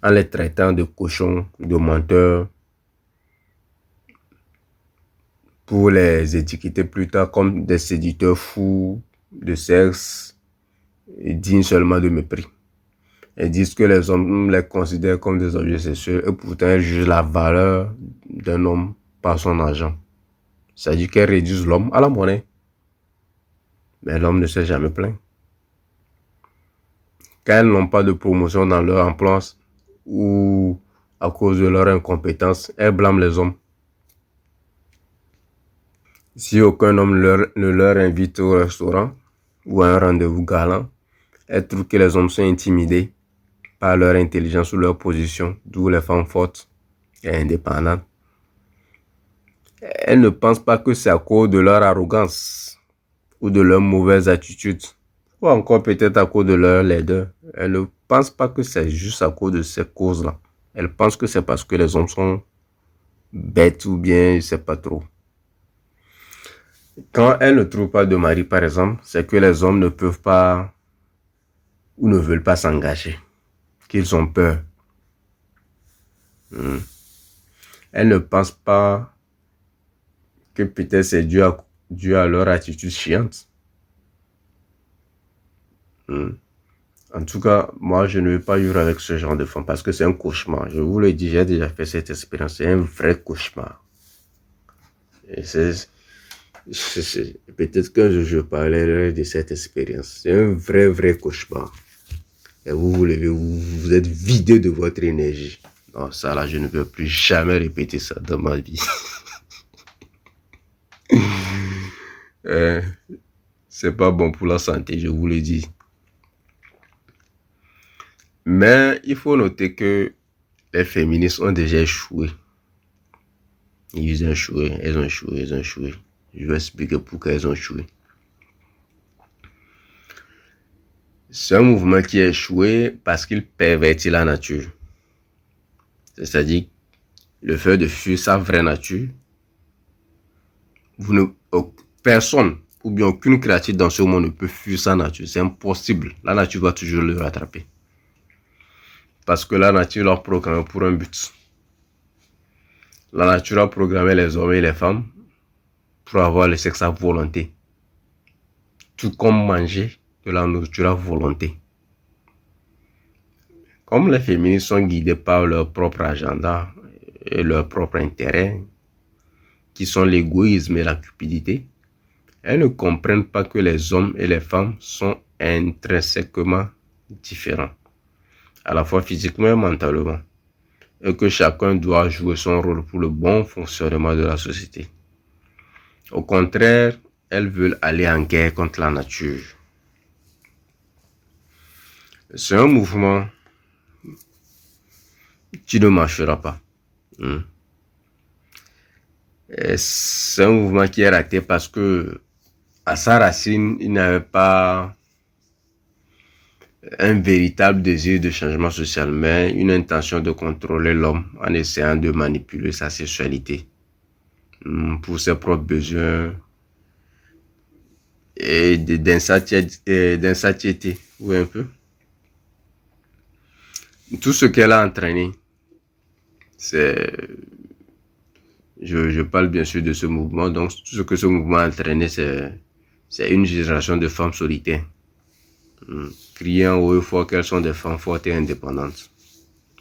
En les traitant de cochons, de menteurs, pour les étiqueter plus tard comme des séducteurs fous de sexe et dignes seulement de mépris. Elles disent que les hommes les considèrent comme des objets sexuels et pourtant elles jugent la valeur d'un homme par son argent. C'est-à-dire qu'elles réduisent l'homme à la monnaie. Mais l'homme ne s'est jamais plaint. Quand elles n'ont pas de promotion dans leur emploi ou à cause de leur incompétence, elles blâment les hommes. Si aucun homme ne leur invite au restaurant ou à un rendez-vous galant, elles trouvent que les hommes sont intimidés par leur intelligence ou leur position, d'où les femmes fortes et indépendantes. Elles ne pensent pas que c'est à cause de leur arrogance ou de leur mauvaise attitude, ou encore peut-être à cause de leur laideur. Elles ne pensent pas que c'est juste à cause de ces causes-là. Elles pensent que c'est parce que les hommes sont bêtes ou bien je ne sais pas trop. Quand elles ne trouvent pas de mari, par exemple, c'est que les hommes ne peuvent pas ou ne veulent pas s'engager, qu'ils ont peur. Elles ne pensent pas que peut-être c'est dû à leur attitude chiante. En tout cas, moi, je ne veux pas vivre avec ce genre de femme parce que c'est un cauchemar. Je vous le dis, j'ai déjà fait cette expérience. C'est un vrai cauchemar. Et peut-être que je parlerai de cette expérience. C'est un vrai cauchemar. Et vous êtes vidé de votre énergie. Non, ça là, je ne veux plus jamais répéter ça dans ma vie. C'est pas bon pour la santé, je vous le dis. Mais il faut noter que les féministes ont déjà échoué. Elles ont échoué. Je vais expliquer pourquoi elles ont échoué. C'est un mouvement qui a échoué parce qu'il pervertit la nature. C'est-à-dire le fait de fuir sa vraie nature. Personne ou bien aucune créature dans ce monde ne peut fuir sa nature. C'est impossible. La nature va toujours le rattraper. Parce que la nature l'a programmé pour un but. La nature a programmé les hommes et les femmes pour avoir le sexe à volonté. Tout comme manger de la nourriture à volonté. Comme les féministes sont guidées par leur propre agenda et leur propre intérêt, qui sont l'égoïsme et la cupidité, elles ne comprennent pas que les hommes et les femmes sont intrinsèquement différents, à la fois physiquement et mentalement, et que chacun doit jouer son rôle pour le bon fonctionnement de la société. Au contraire, elles veulent aller en guerre contre la nature. C'est un mouvement qui ne marchera pas. C'est un mouvement qui est raté parce que à sa racine, il n'avait pas un véritable désir de changement social, mais une intention de contrôler l'homme en essayant de manipuler sa sexualité pour ses propres besoins et d'insatiété. Oui, un peu. Tout ce qu'elle a entraîné, c'est... Je parle bien sûr de ce mouvement, donc tout ce que ce mouvement a entraîné, c'est une génération de femmes solitaires, criant haut et fort qu'elles sont des femmes fortes et indépendantes.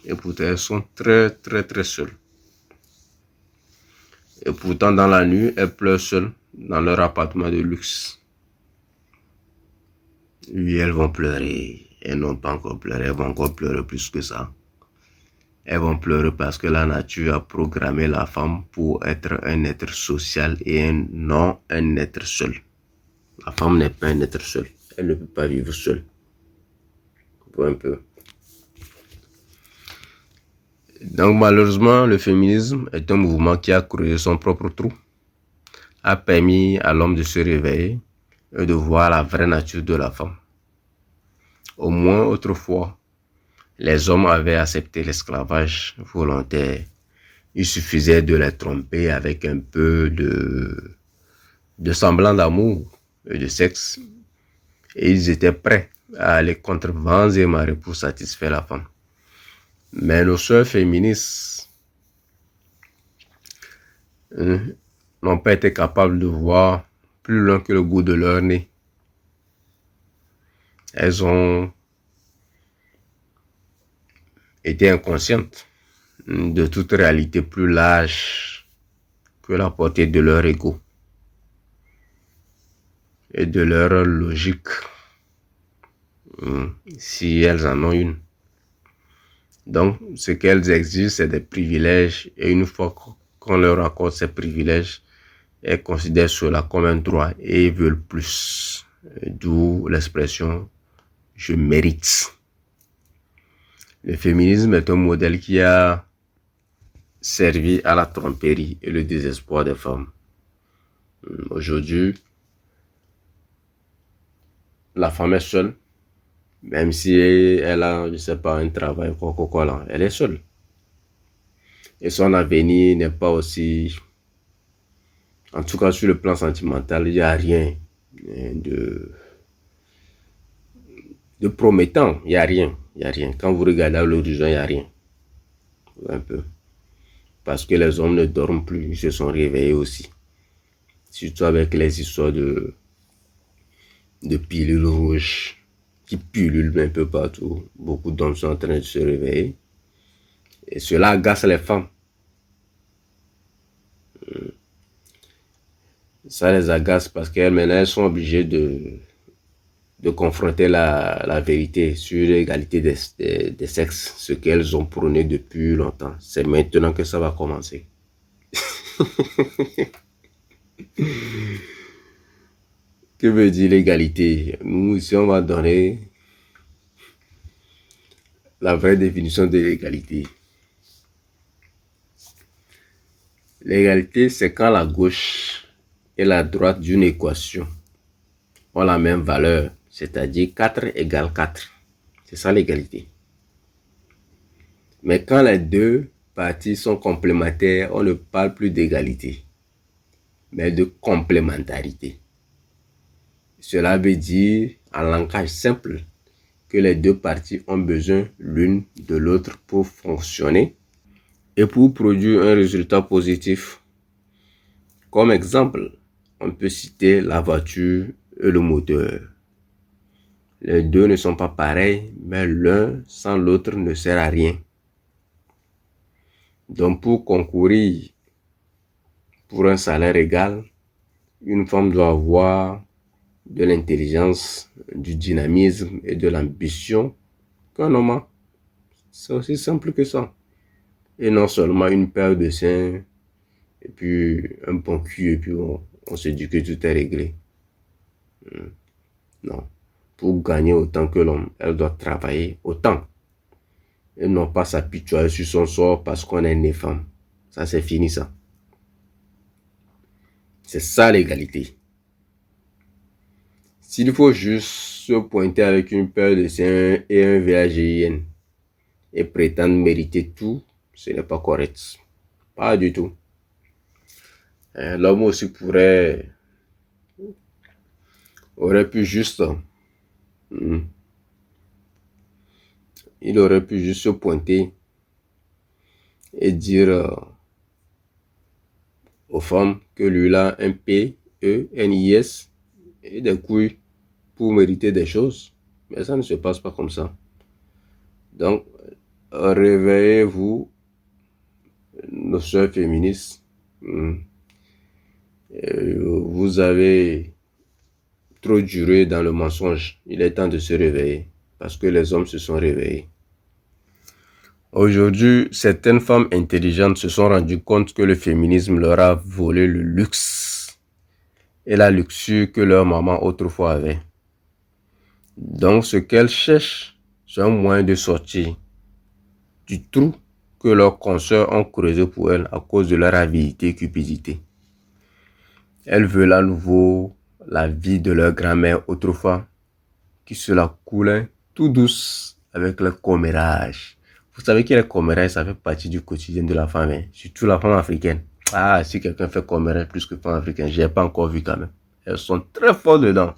Et pourtant, elles sont très, très, très seules. Et pourtant, dans la nuit, elles pleurent seules dans leur appartement de luxe. Oui, elles vont pleurer. Elles n'ont pas encore pleuré, elles vont encore pleurer plus que ça. Elles vont pleurer parce que la nature a programmé la femme pour être un être social et non un être seul. La femme n'est pas un être seul. Elle ne peut pas vivre seule. Un peu. Donc malheureusement, le féminisme est un mouvement qui a creusé son propre trou, a permis à l'homme de se réveiller et de voir la vraie nature de la femme. Au moins autrefois, les hommes avaient accepté l'esclavage volontaire. Il suffisait de les tromper avec un peu de semblant d'amour et de sexe. Et ils étaient prêts à aller contre vents et marées pour satisfaire la femme. Mais nos sœurs féministes n'ont pas été capables de voir plus loin que le bout de leur nez. Elles ont été inconscientes de toute réalité plus large que la portée de leur ego et de leur logique, si elles en ont une. Donc, ce qu'elles exigent, c'est des privilèges, et une fois qu'on leur accorde ces privilèges, elles considèrent cela comme un droit et veulent plus. D'où l'expression « je mérite ». Le féminisme est un modèle qui a servi à la tromperie et le désespoir des femmes. Aujourd'hui, la femme est seule, même si elle a, je sais pas, un travail, quoi là, elle est seule. Et son avenir n'est pas aussi... En tout cas, sur le plan sentimental, il n'y a rien de promettant. Il n'y a rien. Quand vous regardez à l'horizon, il n'y a rien. Un peu. Parce que les hommes ne dorment plus, ils se sont réveillés aussi. Surtout avec les histoires de pilules rouges qui pullulent un peu partout. Beaucoup d'hommes sont en train de se réveiller. Et cela agace les femmes. Ça les agace parce qu'elles maintenant elles sont obligées de confronter la vérité sur l'égalité des sexes, ce qu'elles ont prôné depuis longtemps. C'est maintenant que ça va commencer. Que veut dire l'égalité? Nous, ici, on va donner la vraie définition de l'égalité. L'égalité, c'est quand la gauche et la droite d'une équation ont la même valeur, c'est-à-dire 4 égale 4. C'est ça l'égalité. Mais quand les deux parties sont complémentaires, on ne parle plus d'égalité, mais de complémentarité. Cela veut dire, en langage simple, que les deux parties ont besoin l'une de l'autre pour fonctionner et pour produire un résultat positif. Comme exemple, on peut citer la voiture et le moteur. Les deux ne sont pas pareils, mais l'un sans l'autre ne sert à rien. Donc pour concourir pour un salaire égal, une femme doit avoir de l'intelligence, du dynamisme et de l'ambition qu'un homme a. C'est aussi simple que ça. Et non seulement une paire de seins et puis un bon cul et puis on se dit que tout est réglé. Non. Pour gagner autant que l'homme, elle doit travailler autant. Et non pas s'apitoyer sur son sort parce qu'on est né femme. Ça, c'est fini, ça. C'est ça l'égalité. S'il faut juste se pointer avec une paire de seins et un VAGIN et prétendre mériter tout, ce n'est pas correct. Pas du tout. L'homme aussi aurait pu juste, il aurait pu juste se pointer et dire aux femmes que lui a un P, E, N, I, S et des couilles pour mériter des choses. Mais ça ne se passe pas comme ça. Donc, réveillez-vous, nos soeurs féministes. Vous avez trop duré dans le mensonge. Il est temps de se réveiller parce que les hommes se sont réveillés. Aujourd'hui, certaines femmes intelligentes se sont rendues compte que le féminisme leur a volé le luxe et la luxure que leur maman autrefois avait. Donc, ce qu'elles cherchent, c'est un moyen de sortir du trou que leurs consoeurs ont creusé pour elles à cause de leur avidité et cupidité. Elles veulent à nouveau la vie de leur grand-mère autrefois, qui se la coulait tout douce avec le commérage. Vous savez que le commérage, ça fait partie du quotidien de la femme, surtout la femme africaine. Ah, si quelqu'un fait commérage plus que femme africaine, je n'ai pas encore vu quand même. Elles sont très fortes dedans.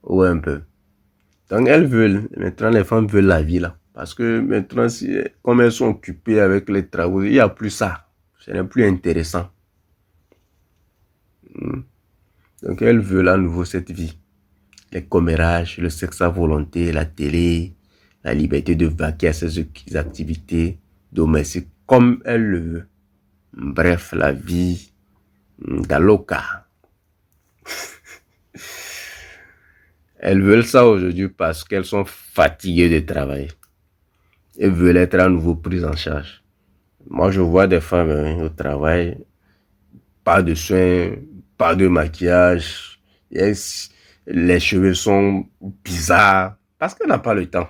Ouais, un peu. Donc elles veulent, maintenant les femmes veulent la vie là. Parce que maintenant, comme elles sont occupées avec les travaux, il n'y a plus ça. Ce n'est plus intéressant. Donc elles veulent à nouveau cette vie. Les commérages, le sexe à volonté, la télé, la liberté de vaquer à ses activités domestiques comme elles le veulent. Bref, la vie d'Aloca. Elles veulent ça aujourd'hui parce qu'elles sont fatiguées de travailler. Elles veulent être à nouveau prises en charge. Moi, je vois des femmes au travail, pas de soins, pas de maquillage. Les cheveux sont bizarres parce qu'elle n'a pas le temps.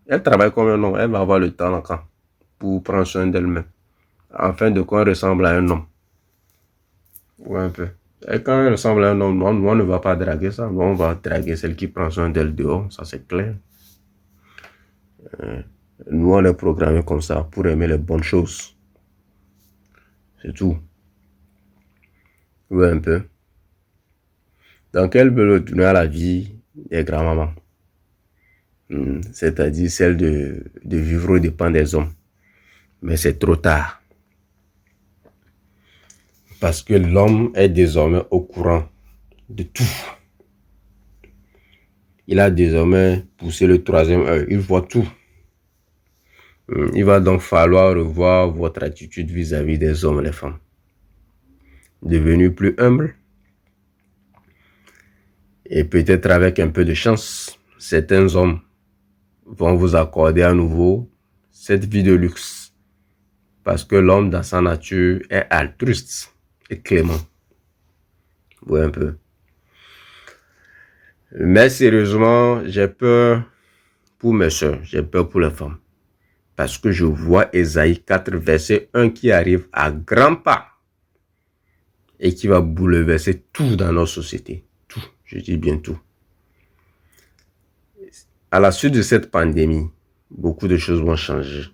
Elle travaille comme un homme, elle va avoir le temps encore pour prendre soin d'elle-même. Afin de quoi elle ressemble à un homme. Ouais, un peu. Et quand elle ressemble à un homme, on ne va pas draguer ça. On va draguer celle qui prend soin d'elle dehors, ça c'est clair. Nous, on est programmés comme ça pour aimer les bonnes choses. C'est tout. Ouais, un peu. Donc, elle veut retourner à la vie des grands-mamans. C'est-à-dire celle de vivre au dépens des hommes. Mais c'est trop tard. Parce que l'homme est désormais au courant de tout. Il a désormais poussé le troisième œil. Il voit tout. Il va donc falloir revoir votre attitude vis-à-vis des hommes et des femmes. Devenir plus humble. Et peut-être avec un peu de chance, certains hommes vont vous accorder à nouveau cette vie de luxe. Parce que l'homme dans sa nature est altruiste et clément. Oui, un peu. Mais sérieusement, j'ai peur pour mes soeurs, j'ai peur pour les femmes. Parce que je vois Ésaïe 4, verset 1 qui arrive à grands pas et qui va bouleverser tout dans notre société. Tout, je dis bien tout. À la suite de cette pandémie, beaucoup de choses vont changer.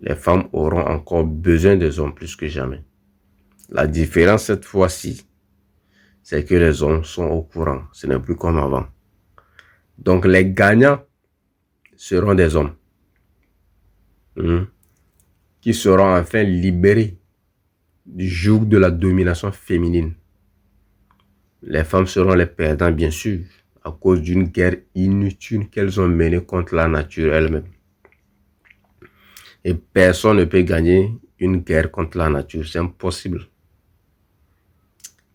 Les femmes auront encore besoin des hommes plus que jamais. La différence cette fois-ci, c'est que les hommes sont au courant. Ce n'est plus comme avant. Donc les gagnants seront des hommes qui seront enfin libérés du joug de la domination féminine. Les femmes seront les perdants, bien sûr, à cause d'une guerre inutile qu'elles ont menée contre la nature elle-même. Et personne ne peut gagner une guerre contre la nature, c'est impossible.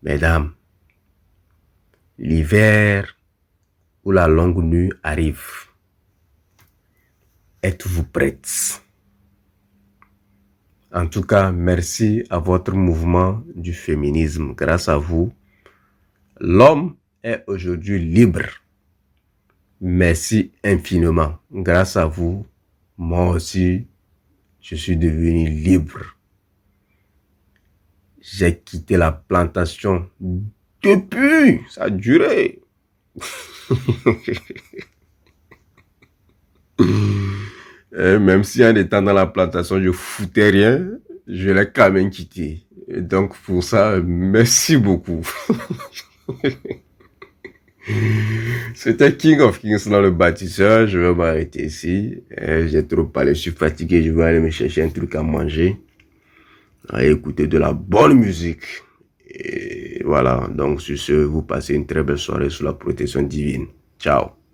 Mesdames, l'hiver ou la longue nuit arrive. Êtes-vous prêtes? En tout cas, merci à votre mouvement du féminisme. Grâce à vous, l'homme est aujourd'hui libre. Merci infiniment. Grâce à vous, moi aussi, je suis devenu libre. J'ai quitté la plantation depuis. Ça a duré. Et même si en étant dans la plantation, je foutais rien, je l'ai quand même quitté. Et donc pour ça, merci beaucoup. C'était King of Kings dans le bâtisseur. Je vais m'arrêter ici. J'ai trop parlé, je suis fatigué. Je vais aller me chercher un truc à manger. À écouter de la bonne musique. Et voilà. Donc sur ce, vous passez une très belle soirée sous la protection divine. Ciao.